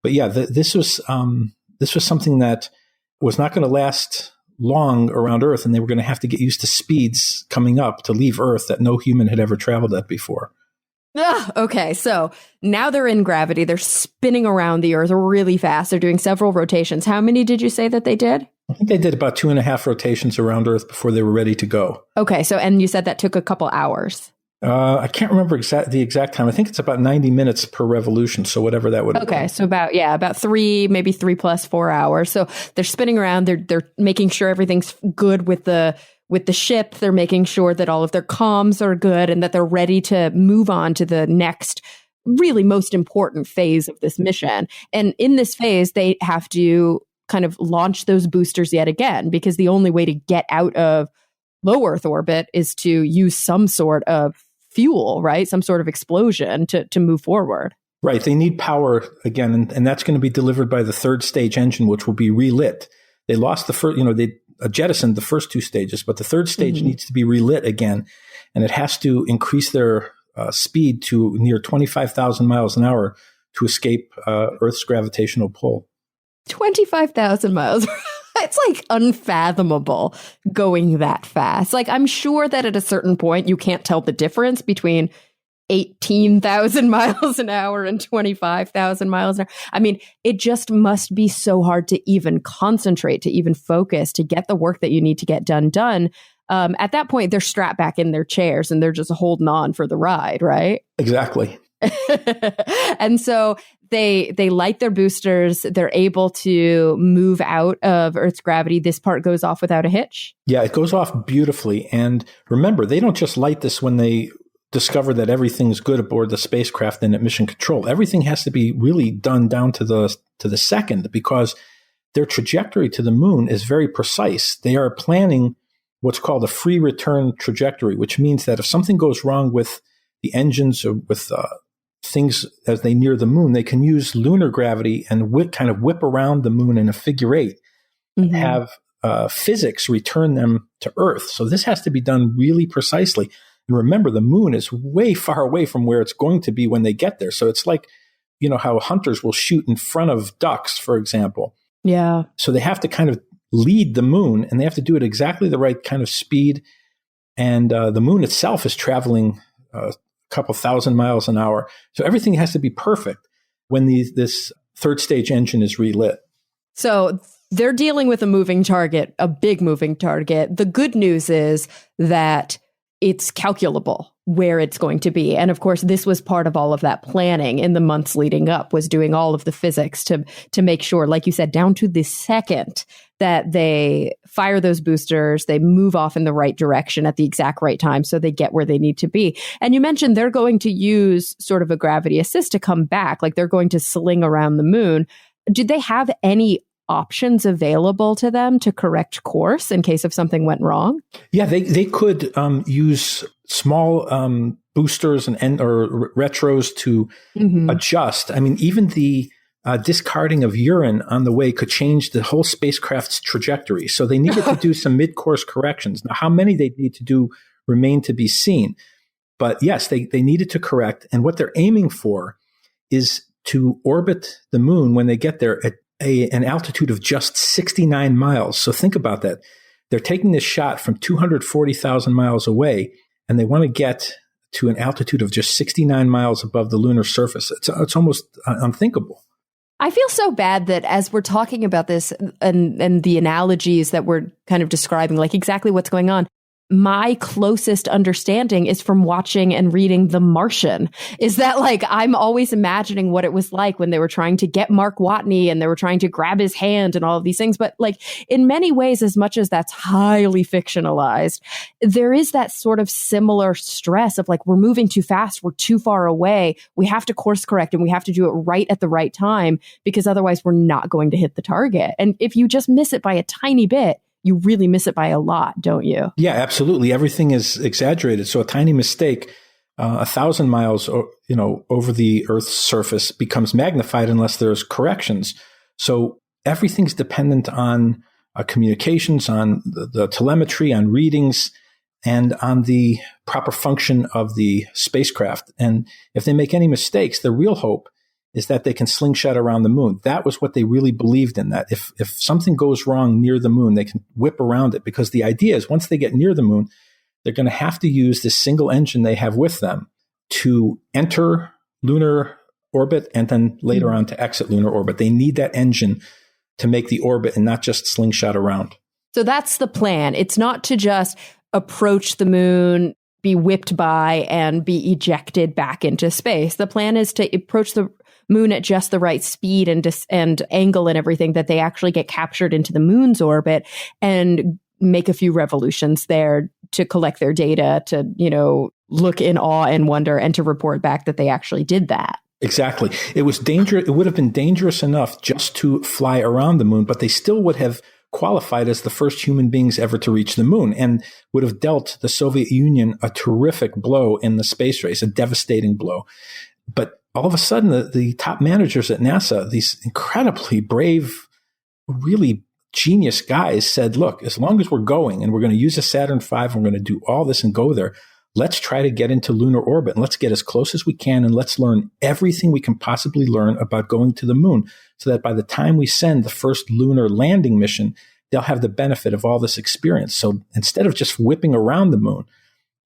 But yeah, this was something that was not going to last long around Earth, and they were going to have to get used to speeds coming up to leave Earth that no human had ever traveled at before. Okay, so now they're in gravity. They're spinning around the Earth really fast. They're doing several rotations. How many did you say that they did? I think they did about 2.5 rotations around Earth before they were ready to go. Okay, and you said that took a couple hours. I can't remember the exact time. I think it's about 90 minutes per revolution, so whatever that would have been. Okay, so about 3, maybe 3 plus 4 hours. So they're spinning around. They're making sure everything's good with the ship. They're making sure that all of their comms are good and that they're ready to move on to the next, really most important phase of this mission. And in this phase, they have to kind of launch those boosters yet again, because the only way to get out of low Earth orbit is to use some sort of fuel, right? Some sort of explosion to move forward. Right. They need power again, and that's going to be delivered by the third stage engine, which will be relit. They lost the first, they jettisoned the first 2 stages, but the third stage needs to be relit again, and it has to increase their speed to near 25,000 miles an hour to escape Earth's gravitational pull. 25,000 miles. It's like unfathomable going that fast. Like, I'm sure that at a certain point, you can't tell the difference between 18,000 miles an hour and 25,000 miles an hour. I mean, it just must be so hard to even concentrate, to even focus, to get the work that you need to get done. At that point, they're strapped back in their chairs and they're just holding on for the ride, right? Exactly. And so they light their boosters. They're able to move out of Earth's gravity. This part goes off without a hitch. Yeah, it goes off beautifully. And remember, they don't just light this when they discover that everything's good aboard the spacecraft and at mission control. Everything has to be really done down to the second, because their trajectory to the moon is very precise. They are planning what's called a free return trajectory, which means that if something goes wrong with the engines or with things as they near the moon, they can use lunar gravity and whip around the moon in a figure eight, and have physics return them to Earth. So this has to be done really precisely. And remember, the moon is way far away from where it's going to be when they get there. So it's like, how hunters will shoot in front of ducks, for example. Yeah. So they have to kind of lead the moon, and they have to do it exactly the right kind of speed. And the moon itself is traveling a couple thousand miles an hour. So everything has to be perfect when this third stage engine is relit. So they're dealing with a moving target, a big moving target. The good news is that it's calculable where it's going to be. And of course, this was part of all of that planning in the months leading up, was doing all of the physics to make sure, like you said, down to the second that they fire those boosters, they move off in the right direction at the exact right time so they get where they need to be. And you mentioned they're going to use sort of a gravity assist to come back, like they're going to sling around the moon. Did they have any options available to them to correct course in case if something went wrong? Yeah, they could use small boosters or retros to adjust. I mean, even the discarding of urine on the way could change the whole spacecraft's trajectory. So they needed to do some mid-course corrections. Now, how many they need to do remain to be seen. But yes, they needed to correct. And what they're aiming for is to orbit the moon when they get there at an altitude of just 69 miles. So think about that. They're taking this shot from 240,000 miles away, and they want to get to an altitude of just 69 miles above the lunar surface. It's almost unthinkable. I feel so bad that as we're talking about this and the analogies that we're kind of describing, like exactly what's going on, my closest understanding is from watching and reading The Martian. Is that like, I'm always imagining what it was like when they were trying to get Mark Watney and they were trying to grab his hand and all of these things. But like in many ways, as much as that's highly fictionalized, there is that sort of similar stress of like, we're moving too fast. We're too far away. We have to course correct and we have to do it right at the right time, because otherwise we're not going to hit the target. And if you just miss it by a tiny bit, you really miss it by a lot, don't you? Yeah, absolutely. Everything is exaggerated. So a tiny mistake, 1,000 miles, over the Earth's surface becomes magnified unless there's corrections. So everything's dependent on communications, on the telemetry, on readings, and on the proper function of the spacecraft. And if they make any mistakes, the real hope is that they can slingshot around the moon. That was what they really believed in, that if something goes wrong near the moon, they can whip around it. Because the idea is once they get near the moon, they're going to have to use this single engine they have with them to enter lunar orbit and then later on to exit lunar orbit. They need that engine to make the orbit and not just slingshot around. So that's the plan. It's not to just approach the moon, be whipped by, and be ejected back into space. The plan is to approach the moon at just the right speed and angle and everything that they actually get captured into the moon's orbit and make a few revolutions there to collect their data, to, look in awe and wonder and to report back that they actually did that. Exactly. It was dangerous. It would have been dangerous enough just to fly around the moon, but they still would have qualified as the first human beings ever to reach the moon and would have dealt the Soviet Union a terrific blow in the space race, a devastating blow. But all of a sudden, the top managers at NASA, these incredibly brave, really genius guys, said, look, as long as we're going and we're going to use a Saturn V, and we're going to do all this and go there, let's try to get into lunar orbit and let's get as close as we can and let's learn everything we can possibly learn about going to the moon so that by the time we send the first lunar landing mission, they'll have the benefit of all this experience. So instead of just whipping around the moon,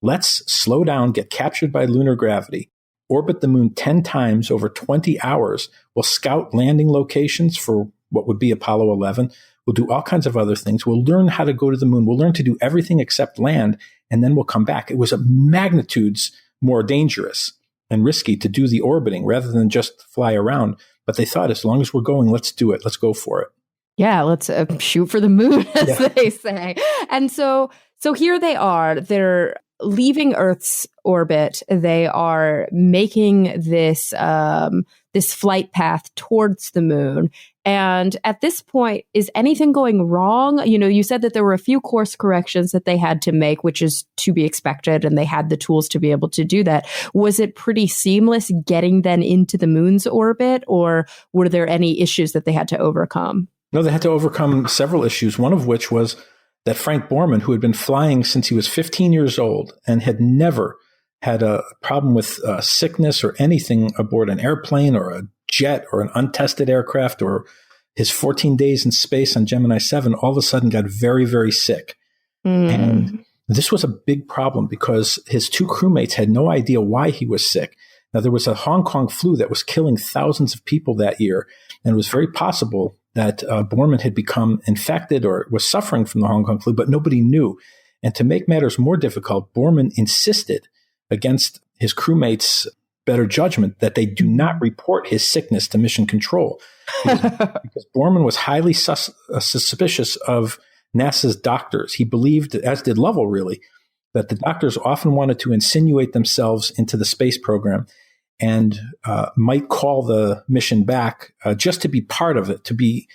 let's slow down, get captured by lunar gravity, orbit the moon 10 times over 20 hours. We'll scout landing locations for what would be Apollo 11. We'll do all kinds of other things. We'll learn how to go to the moon. We'll learn to do everything except land, and then we'll come back. It was a magnitudes more dangerous and risky to do the orbiting rather than just fly around. But they thought, as long as we're going, let's do it. Let's go for it. Yeah, let's shoot for the moon, as they say. And so here they are. They're leaving Earth's orbit, they are making this this flight path towards the moon. And at this point, is anything going wrong? You know, you said that there were a few course corrections that they had to make, which is to be expected, and they had the tools to be able to do that. Was it pretty seamless getting then into the moon's orbit, or were there any issues that they had to overcome? No, they had to overcome several issues, one of which was that Frank Borman, who had been flying since he was 15 years old and had never had a problem with sickness or anything aboard an airplane or a jet or an untested aircraft, or his 14 days in space on Gemini 7, all of a sudden got very, very sick. And this was a big problem because his two crewmates had no idea why he was sick. Now, there was a Hong Kong flu that was killing thousands of people that year, and it was very possible that Borman had become infected or was suffering from the Hong Kong flu, but nobody knew. And to make matters more difficult, Borman insisted against his crewmates' better judgment that they do not report his sickness to mission control, because Borman was highly suspicious of NASA's doctors. He believed, as did Lovell really, that the doctors often wanted to insinuate themselves into the space program and might call the mission back just to be part of it, to be,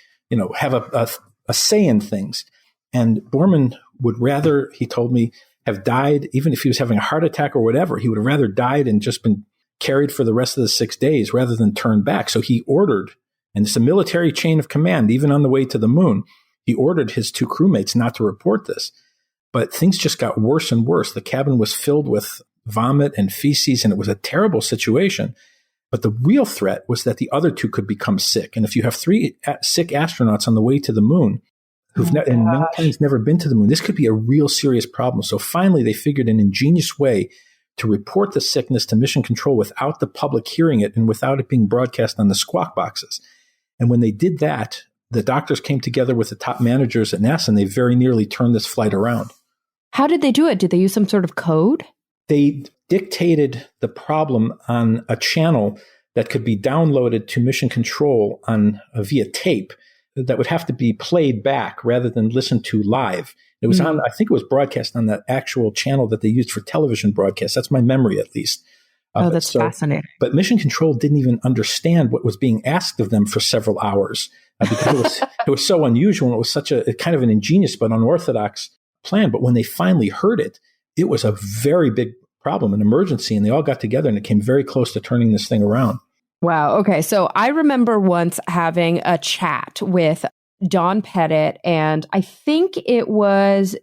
have a say in things. And Borman would rather, he told me, have died, even if he was having a heart attack or whatever, he would have rather died and just been carried for the rest of the 6 days rather than turn back. So he ordered, and it's a military chain of command, even on the way to the moon, he ordered his two crewmates not to report this. But things just got worse and worse. The cabin was filled with vomit and feces, and it was a terrible situation. But the real threat was that the other two could become sick. And if you have three sick astronauts on the way to the moon, who've and nobody's never been to the moon, this could be a real serious problem. So finally, they figured an ingenious way to report the sickness to mission control without the public hearing it and without it being broadcast on the squawk boxes. And when they did that, the doctors came together with the top managers at NASA, and they very nearly turned this flight around. How did they do it? Did they use some sort of code? They dictated the problem on a channel that could be downloaded to mission control via tape that would have to be played back rather than listened to live. It was on, I think it was broadcast on that actual channel that they used for television broadcasts. That's my memory, at least. That's fascinating. But mission control didn't even understand what was being asked of them for several hours because it was so unusual. And it was such a kind of an ingenious but unorthodox plan. But when they finally heard it, it was a very big problem, an emergency, and they all got together and it came very close to turning this thing around. Wow. Okay. So I remember once having a chat with Don Pettit, and I think it was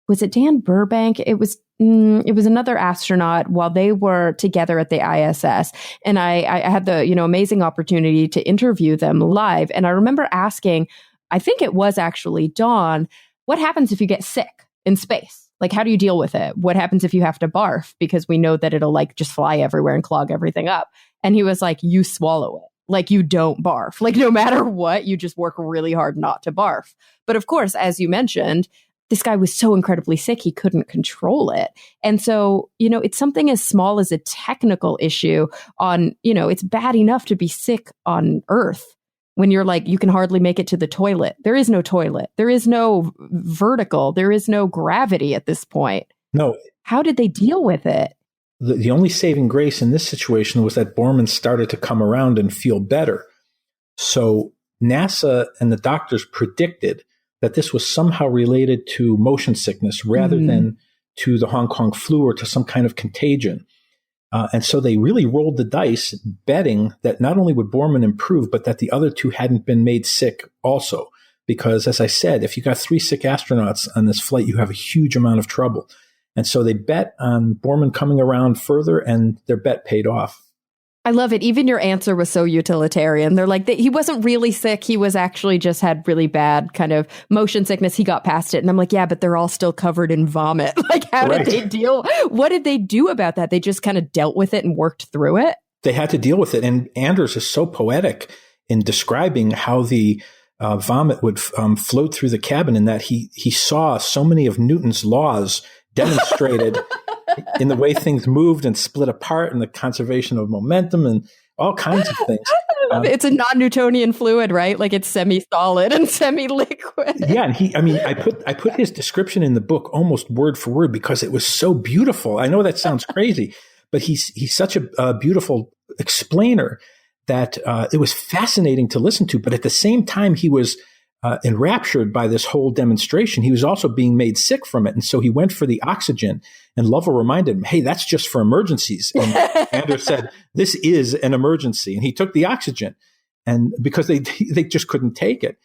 it Dan Burbank? It was another astronaut while they were together at the ISS. And I had the, amazing opportunity to interview them live. And I remember asking, I think it was actually Don, what happens if you get sick in space? Like, how do you deal with it? What happens if you have to barf? Because we know that it'll just fly everywhere and clog everything up. And he was like, you swallow it. Like, you don't barf. Like, no matter what, you just work really hard not to barf. But of course, as you mentioned, this guy was so incredibly sick, he couldn't control it. And so, it's something as small as a technical issue on, it's bad enough to be sick on Earth when you're you can hardly make it to the toilet. There is no toilet. There is no vertical. There is no gravity at this point. No. How did they deal with it? The only saving grace in this situation was that Borman started to come around and feel better. So NASA and the doctors predicted that this was somehow related to motion sickness rather than to the Hong Kong flu or to some kind of contagion. And so they really rolled the dice, betting that not only would Borman improve, but that the other two hadn't been made sick also. Because, as I said, if you got 3 sick astronauts on this flight, you have a huge amount of trouble. And so they bet on Borman coming around further, and their bet paid off. I love it. Even your answer was so utilitarian. They're like, he wasn't really sick. He was actually just had really bad kind of motion sickness. He got past it. And I'm like, yeah, but they're all still covered in vomit. How did they deal? What did they do about that? They just kind of dealt with it and worked through it? They had to deal with it. And Anders is so poetic in describing how the vomit would float through the cabin, and that he saw so many of Newton's laws demonstrated in the way things moved and split apart, and the conservation of momentum and all kinds of things. It's a non-Newtonian fluid, right? Like it's semi-solid and semi-liquid. Yeah, and I put his description in the book almost word for word because it was so beautiful. I know that sounds crazy, but he's such a beautiful explainer that it was fascinating to listen to. But at the same time, he was enraptured by this whole demonstration. He was also being made sick from it, and so he went for the oxygen. And Lovell reminded him, "Hey, that's just for emergencies." And Anders said, "This is an emergency," and he took the oxygen, and because they just couldn't take it.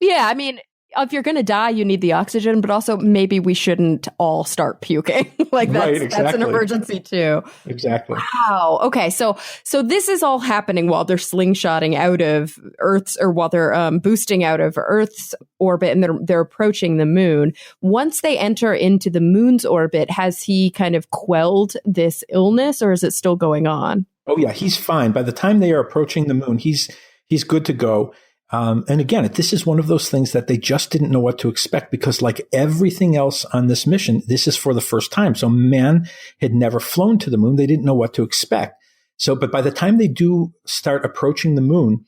Yeah, I mean, if you're going to die, you need the oxygen, but also maybe we shouldn't all start puking. Like that's an emergency too. Exactly. Wow. Okay. So this is all happening while they're slingshotting out of Earth's, or while they're boosting out of Earth's orbit, and they're approaching the moon. Once they enter into the moon's orbit, has he kind of quelled this illness, or is it still going on? Oh yeah, he's fine. By the time they are approaching the moon, he's good to go. And again, this is one of those things that they just didn't know what to expect because like everything else on this mission, this is for the first time. So man had never flown to the moon. They didn't know what to expect. So, but by the time they do start approaching the moon,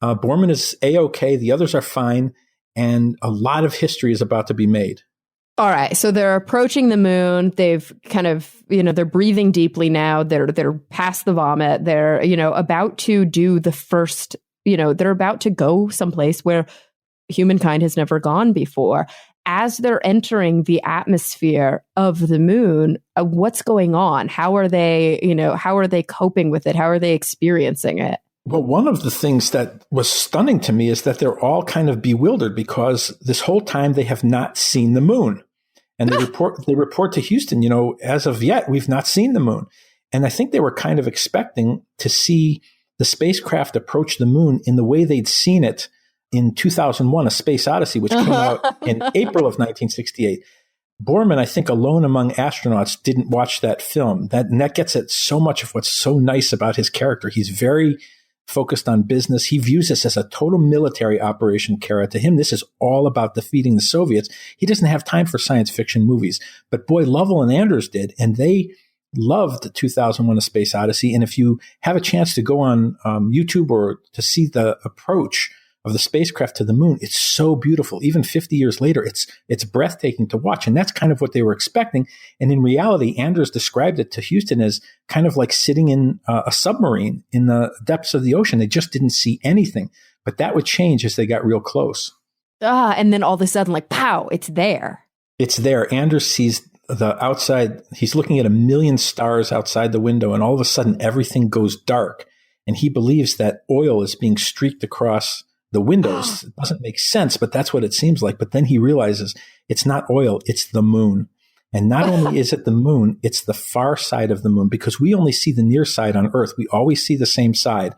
Borman is A-OK. The others are fine. And a lot of history is about to be made. All right. So they're approaching the moon. They've kind of, they're breathing deeply now. They're past the vomit. They're, about to do the first, they're about to go someplace where humankind has never gone before. As they're entering the atmosphere of the moon, what's going on? How are they coping with it? How are they experiencing it? Well, one of the things that was stunning to me is that they're all kind of bewildered because this whole time they have not seen the moon. And they report to Houston, as of yet, we've not seen the moon. And I think they were kind of expecting to see the spacecraft approach the moon in the way they'd seen it in 2001, A Space Odyssey, which came out in April of 1968. Borman, I think, alone among astronauts, didn't watch that film. And that gets at so much of what's so nice about his character. He's very focused on business. He views this as a total military operation, Cara. To him, this is all about defeating the Soviets. He doesn't have time for science fiction movies. But boy, Lovell and Anders did, and they loved 2001: A Space Odyssey. And if you have a chance to go on YouTube or to see the approach of the spacecraft to the moon, it's so beautiful. Even 50 years later, it's breathtaking to watch. And that's kind of what they were expecting. And in reality, Anders described it to Houston as kind of like sitting in a submarine in the depths of the ocean. They just didn't see anything. But that would change as they got real close. And then all of a sudden, like, pow, it's there. It's there. Anders sees the outside. He's looking at a million stars outside the window, and all of a sudden everything goes dark. And he believes that oil is being streaked across the windows. It doesn't make sense, but that's what it seems like. But then he realizes it's not oil, it's the moon. And not only is it the moon, it's the far side of the moon, because we only see the near side on Earth. We always see the same side.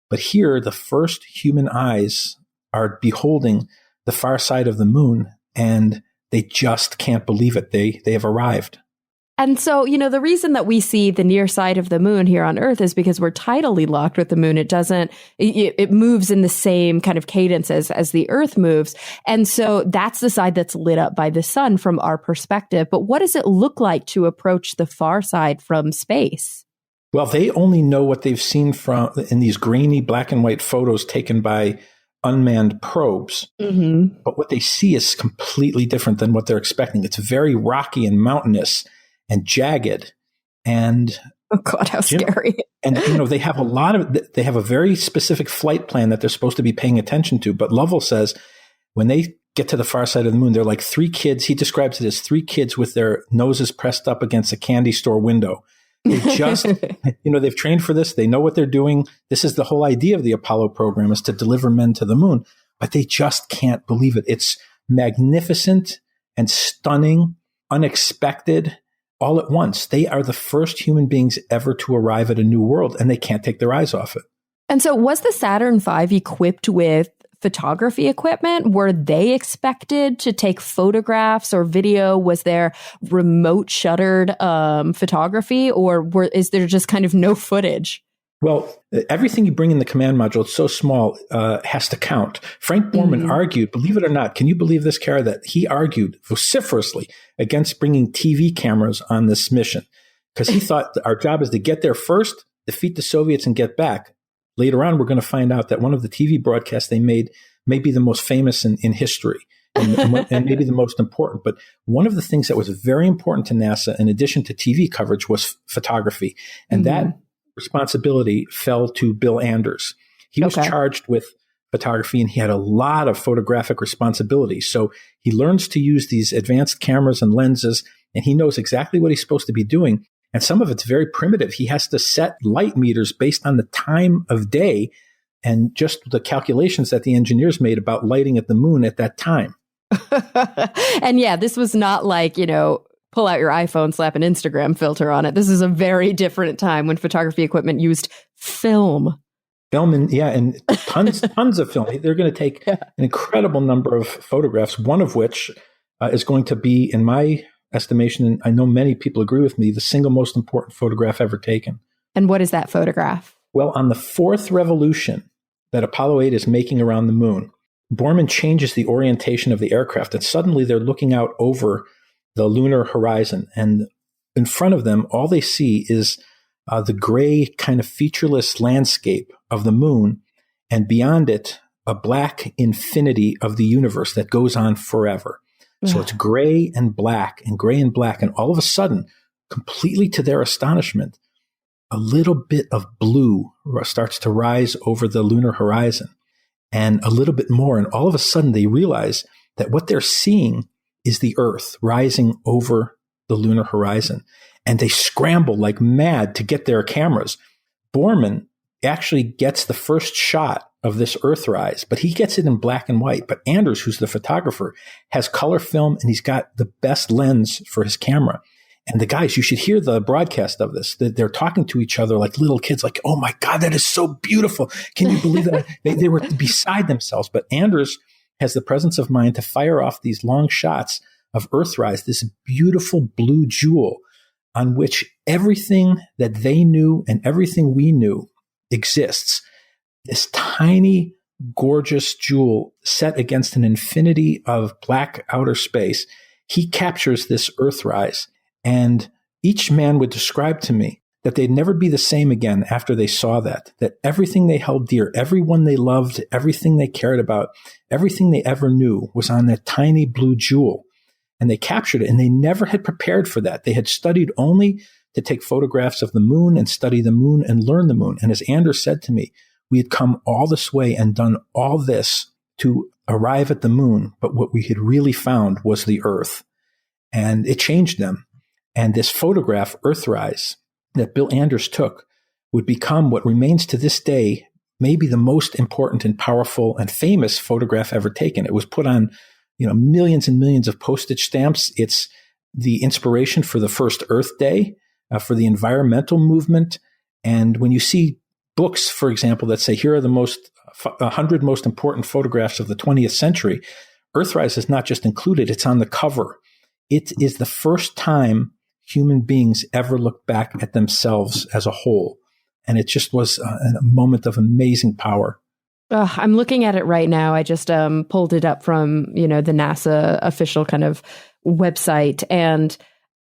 But here, the first human eyes are beholding the far side of the moon, and they just can't believe it. They have arrived. And so, the reason that we see the near side of the moon here on Earth is because we're tidally locked with the moon. It moves in the same kind of cadence as the Earth moves. And so that's the side that's lit up by the sun from our perspective. But what does it look like to approach the far side from space? Well, they only know what they've seen in these grainy black and white photos taken by unmanned probes. Mm-hmm. But what they see is completely different than what they're expecting. It's very rocky and mountainous and jagged, and oh God, how scary! And they have a very specific flight plan that they're supposed to be paying attention to. But Lovell says when they get to the far side of the moon, they're like three kids. He describes it as three kids with their noses pressed up against a candy store window. They just, they've trained for this. They know what they're doing. This is the whole idea of the Apollo program, is to deliver men to the moon. But they just can't believe it. It's magnificent and stunning, unexpected. All at once. They are the first human beings ever to arrive at a new world, and they can't take their eyes off it. And so was the Saturn V equipped with photography equipment? Were they expected to take photographs or video? Was there remote shuttered photography, or is there just kind of no footage? Well, everything you bring in the command module, it's so small, has to count. Frank Borman argued, believe it or not, can you believe this, Cara, that he argued vociferously against bringing TV cameras on this mission? Because he thought our job is to get there first, defeat the Soviets, and get back. later on, we're going to find out that one of the TV broadcasts they made may be the most famous in history and maybe the most important. But one of the things that was very important to NASA, in addition to TV coverage, was photography. And that responsibility fell to Bill Anders. He was charged with photography, and he had a lot of photographic responsibilities. So he learns to use these advanced cameras and lenses, and he knows exactly what he's supposed to be doing. And some of it's very primitive. He has to set light meters based on the time of day and just the calculations that the engineers made about lighting at the moon at that time. And yeah, this was not like, pull out your iPhone, slap an Instagram filter on it. This is a very different time when photography equipment used film. And tons of film. They're going to take an incredible number of photographs, one of which is going to be, in my estimation, and I know many people agree with me, the single most important photograph ever taken. And what is that photograph? Well, on the fourth revolution that Apollo 8 is making around the moon, Borman changes the orientation of the aircraft, and suddenly they're looking out over the lunar horizon. And in front of them, all they see is the gray kind of featureless landscape of the moon, and beyond it, a black infinity of the universe that goes on forever. So it's gray and black and gray and black. And all of a sudden, completely to their astonishment, a little bit of blue starts to rise over the lunar horizon, and a little bit more. And all of a sudden, they realize that what they're seeing is the Earth rising over the lunar horizon. And they scramble like mad to get their cameras. Borman actually gets the first shot of this Earthrise, but he gets it in black and white. But Anders, who's the photographer, has color film, and he's got the best lens for his camera. And the guys, you should hear the broadcast of this. They're talking to each other like little kids, like, oh my God, that is so beautiful. Can you believe that? They were beside themselves. But Anders has the presence of mind to fire off these long shots of Earthrise, this beautiful blue jewel on which everything that they knew and everything we knew exists. This tiny, gorgeous jewel set against an infinity of black outer space. He captures this Earthrise, and each man would describe to me that they'd never be the same again after they saw that everything they held dear, everyone they loved, everything they cared about, everything they ever knew was on that tiny blue jewel. And they captured it, and they never had prepared for that. They had studied only to take photographs of the moon and study the moon and learn the moon. And as Anders said to me, we had come all this way and done all this to arrive at the moon, but what we had really found was the Earth. And it changed them. And this photograph, Earthrise, that Bill Anders took would become what remains to this day maybe the most important and powerful and famous photograph ever taken. It was put on millions and millions of postage stamps. It's the inspiration for the first Earth Day, for the environmental movement. And when you see books, for example, that say, here are the 100 most important photographs of the 20th century, Earthrise is not just included, it's on the cover. It is the first time human beings ever looked back at themselves as a whole. And it just was a moment of amazing power. I'm looking at it right now. I just pulled it up from, the NASA official kind of website. And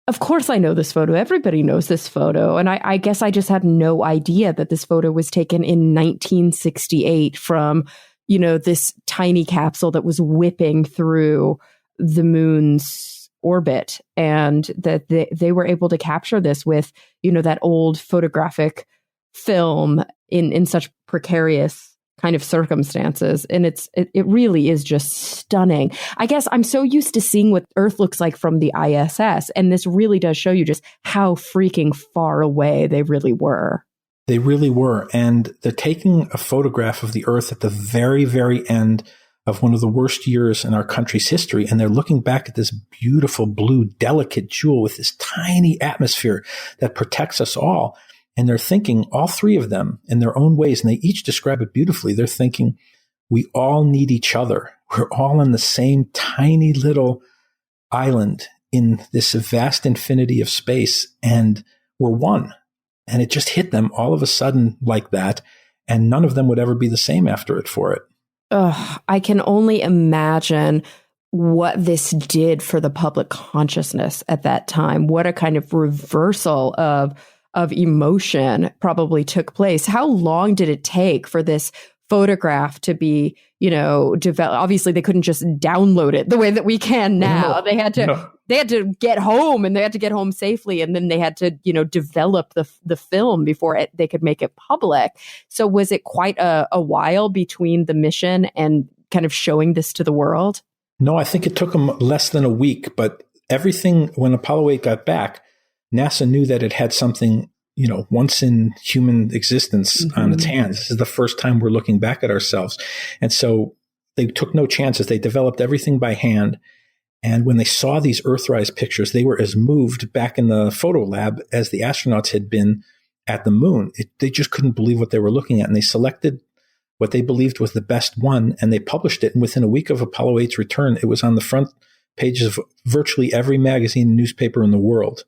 of course, I know this photo. Everybody knows this photo. And I guess I just had no idea that this photo was taken in 1968 from, this tiny capsule that was whipping through the moon's orbit. And that they were able to capture this with, that old photographic film in such precarious kind of circumstances. And it really is just stunning. I guess I'm so used to seeing what Earth looks like from the ISS. And this really does show you just how freaking far away they really were. They really were. And they're taking a photograph of the Earth at the very, very end of one of the worst years in our country's history. And they're looking back at this beautiful blue, delicate jewel with this tiny atmosphere that protects us all. And they're thinking, all three of them in their own ways, and they each describe it beautifully. They're thinking, we all need each other. We're all on the same tiny little island in this vast infinity of space, and we're one. And it just hit them all of a sudden like that. And none of them would ever be the same after it for it. I can only imagine what this did for the public consciousness at that time. What a kind of reversal of of emotion probably took place. How long did it take for this photograph to be, developed? Obviously, they couldn't just download it the way that we can now. No, they had to get home, and they had to get home safely, and then they had to, develop the film before they could make it public. So was it quite a while between the mission and kind of showing this to the world? No, I think it took them less than a week, but everything, when Apollo 8 got back, NASA knew that it had something, once in human existence on its hands. This is the first time we're looking back at ourselves. And so they took no chances. They developed everything by hand. And when they saw these Earthrise pictures, they were as moved back in the photo lab as the astronauts had been at the moon. They just couldn't believe what they were looking at. And they selected what they believed was the best one, and they published it. And within a week of Apollo 8's return, it was on the front pages of virtually every magazine and newspaper in the world.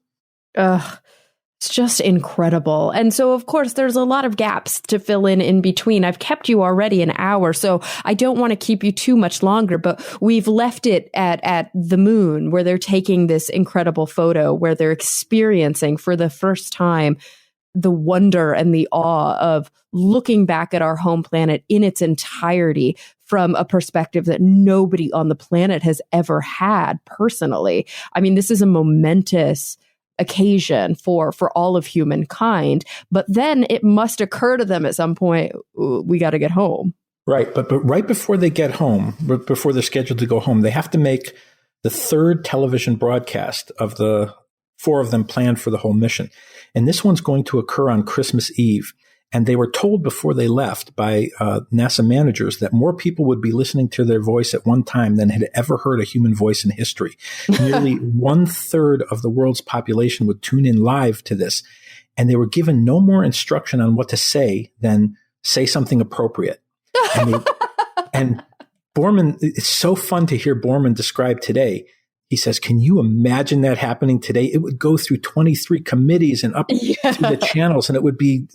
It's just incredible. And so, of course, there's a lot of gaps to fill in between. I've kept you already an hour, so I don't want to keep you too much longer, but we've left it at the moon, where they're taking this incredible photo, where they're experiencing for the first time the wonder and the awe of looking back at our home planet in its entirety from a perspective that nobody on the planet has ever had personally. I mean, this is a momentous occasion for all of humankind, but then it must occur to them at some point, we got to get home. Right. But right before they get home, before they're scheduled to go home, they have to make the third television broadcast of the 4 of them planned for the whole mission. And this one's going to occur on Christmas Eve. And they were told before they left by NASA managers that more people would be listening to their voice at one time than had ever heard a human voice in history. Nearly 1/3 of the world's population would tune in live to this. And they were given no more instruction on what to say than say something appropriate. And Borman, it's so fun to hear Borman describe today. He says, can you imagine that happening today? It would go through 23 committees and up through the channels, and it would be,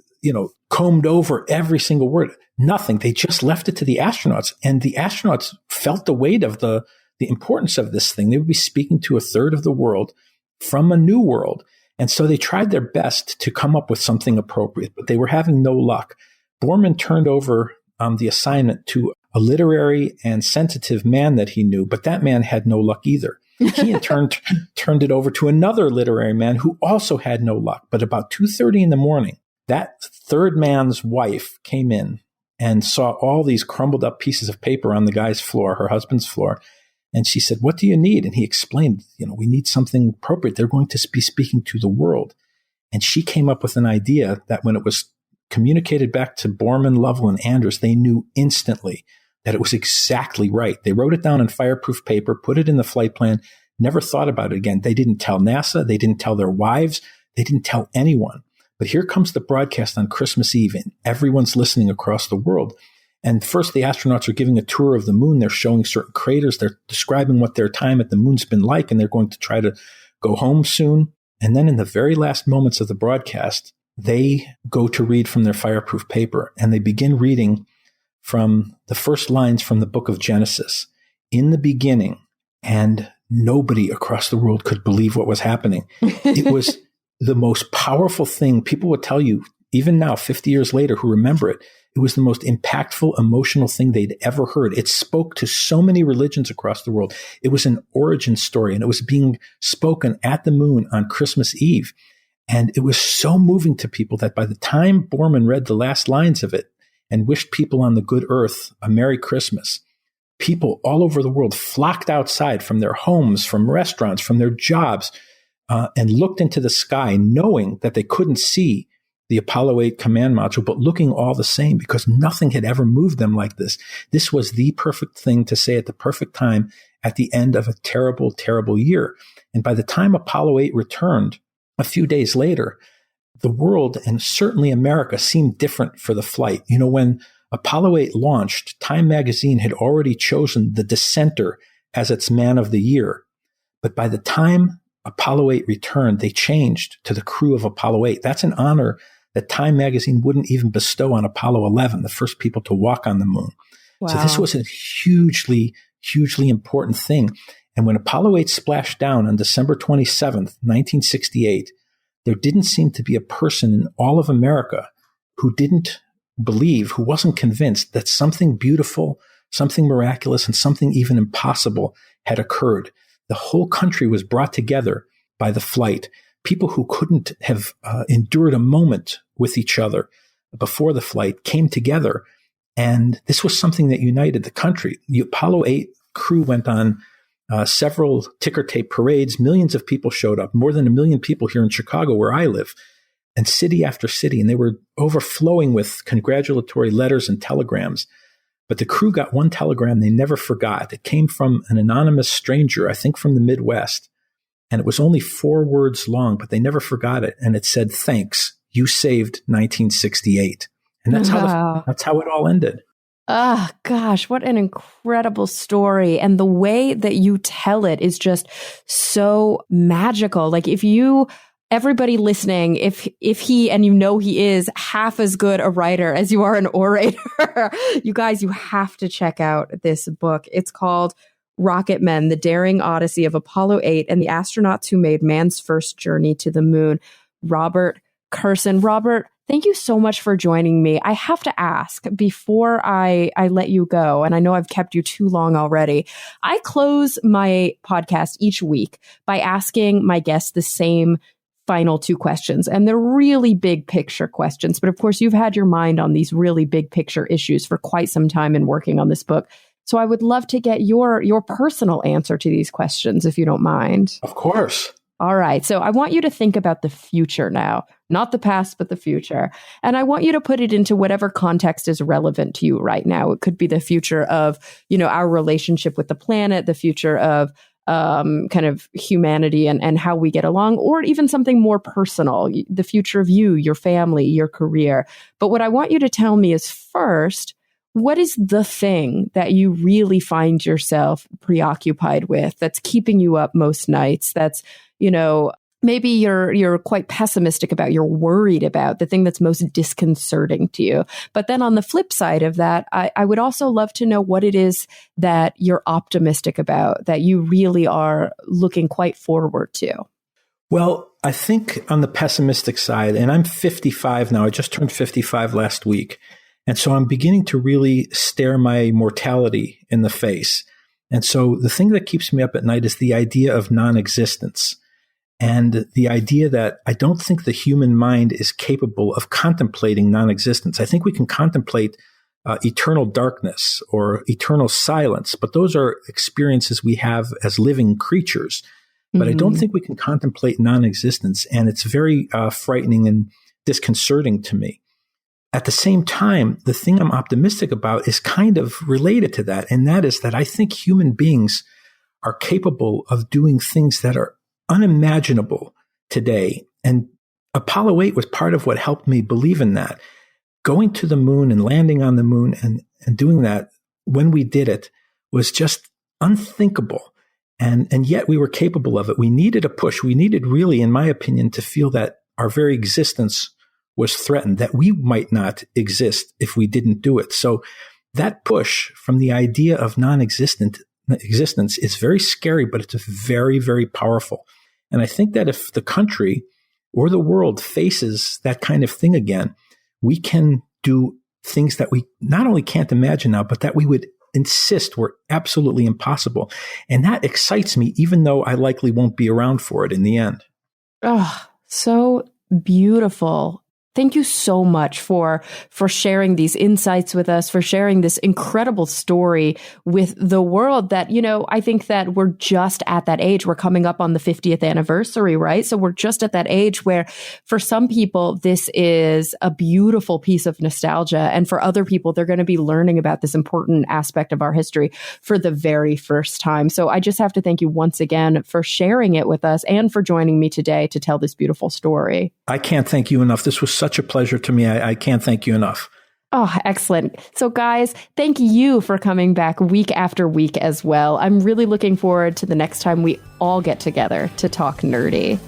combed over every single word. Nothing. They just left it to the astronauts, and the astronauts felt the weight of the importance of this thing. They would be speaking to 1/3 of the world from a new world. And so they tried their best to come up with something appropriate, but they were having no luck. Borman turned over the assignment to a literary and sensitive man that he knew, but that man had no luck either. He in turn turned it over to another literary man who also had no luck. But about 2:30 in the morning, that third man's wife came in and saw all these crumbled up pieces of paper on the guy's floor, her husband's floor. And she said, what do you need? And he explained, we need something appropriate. They're going to be speaking to the world. And she came up with an idea that when it was communicated back to Borman, Lovell, and Andrews, they knew instantly that it was exactly right. They wrote it down in fireproof paper, put it in the flight plan, never thought about it again. They didn't tell NASA. They didn't tell their wives. They didn't tell anyone. But here comes the broadcast on Christmas Eve, and everyone's listening across the world. And first, the astronauts are giving a tour of the moon. They're showing certain craters. They're describing what their time at the moon's been like, and they're going to try to go home soon. And then in the very last moments of the broadcast, they go to read from their fireproof paper, and they begin reading from the first lines from the book of Genesis. In the beginning, and nobody across the world could believe what was happening. It was the most powerful thing. People would tell you, even now, 50 years later, who remember it, it was the most impactful, emotional thing they'd ever heard. It spoke to so many religions across the world. It was an origin story, and it was being spoken at the moon on Christmas Eve. And it was so moving to people that by the time Borman read the last lines of it and wished people on the good earth a Merry Christmas, people all over the world flocked outside from their homes, from restaurants, from their jobs, and looked into the sky, knowing that they couldn't see the Apollo 8 command module, but looking all the same, because nothing had ever moved them like this. This was the perfect thing to say at the perfect time at the end of a terrible, terrible year. And by the time Apollo 8 returned, a few days later, the world, and certainly America, seemed different for the flight. When Apollo 8 launched, Time magazine had already chosen the dissenter as its man of the year. But by the time Apollo 8 returned, they changed to the crew of Apollo 8. That's an honor that Time magazine wouldn't even bestow on Apollo 11, the first people to walk on the moon. Wow. So this was a hugely, hugely important thing. And when Apollo 8 splashed down on December 27th, 1968, there didn't seem to be a person in all of America who didn't believe, who wasn't convinced that something beautiful, something miraculous, and something even impossible had occurred. The whole country was brought together by the flight. People who couldn't have endured a moment with each other before the flight came together. And this was something that united the country. The Apollo 8 crew went on several ticker tape parades. Millions of people showed up, more than 1 million people here in Chicago, where I live, and city after city. And they were overflowing with congratulatory letters and telegrams. But the crew got one telegram they never forgot. It came from an anonymous stranger, I think from the Midwest. And it was only 4 words long, but they never forgot it. And it said, "Thanks, you saved 1968." And that's how it all ended. Oh, gosh, what an incredible story. And the way that you tell it is just so magical. Like everybody listening, if he, and he is half as good a writer as you are an orator, you guys, you have to check out this book. It's called Rocket Men, The Daring Odyssey of Apollo 8 and the Astronauts Who Made Man's First Journey to the Moon. Robert Kurson. Robert, thank you so much for joining me. I have to ask before I let you go, and I know I've kept you too long already. I close my podcast each week by asking my guests the same final 2 questions, and they're really big picture questions. But of course, you've had your mind on these really big picture issues for quite some time in working on this book. So I would love to get your personal answer to these questions, if you don't mind. Of course. All right. So I want you to think about the future now, not the past, but the future. And I want you to put it into whatever context is relevant to you right now. It could be the future of, our relationship with the planet, the future of kind of humanity and how we get along, or even something more personal, the future of you, your family, your career. But what I want you to tell me is first, what is the thing that you really find yourself preoccupied with that's keeping you up most nights? That's, maybe you're quite pessimistic about, you're worried about, the thing that's most disconcerting to you. But then on the flip side of that, I would also love to know what it is that you're optimistic about, that you really are looking quite forward to. Well, I think on the pessimistic side, and I'm 55 now, I just turned 55 last week. And so I'm beginning to really stare my mortality in the face. And so the thing that keeps me up at night is the idea of non-existence. And the idea that I don't think the human mind is capable of contemplating non-existence. I think we can contemplate eternal darkness or eternal silence, but those are experiences we have as living creatures. But I don't think we can contemplate non-existence, and it's very frightening and disconcerting to me. At the same time, the thing I'm optimistic about is kind of related to that, and that is that I think human beings are capable of doing things that are unimaginable today. And Apollo 8 was part of what helped me believe in that. Going to the moon and landing on the moon and doing that when we did it was just unthinkable. And yet we were capable of it. We needed a push. We needed really, in my opinion, to feel that our very existence was threatened, that we might not exist if we didn't do it. So that push from the idea of non-existence is very scary, but it's very, very powerful. And I think that if the country or the world faces that kind of thing again, we can do things that we not only can't imagine now, but that we would insist were absolutely impossible. And that excites me, even though I likely won't be around for it in the end. Oh, so beautiful. Thank you so much for sharing these insights with us, for sharing this incredible story with the world that, I think that we're just at that age. We're coming up on the 50th anniversary, right? So we're just at that age where for some people, this is a beautiful piece of nostalgia. And for other people, they're going to be learning about this important aspect of our history for the very first time. So I just have to thank you once again for sharing it with us and for joining me today to tell this beautiful story. I can't thank you enough. This was such a pleasure to me. I can't thank you enough. Oh, excellent. So guys, thank you for coming back week after week as well. I'm really looking forward to the next time we all get together to talk nerdy.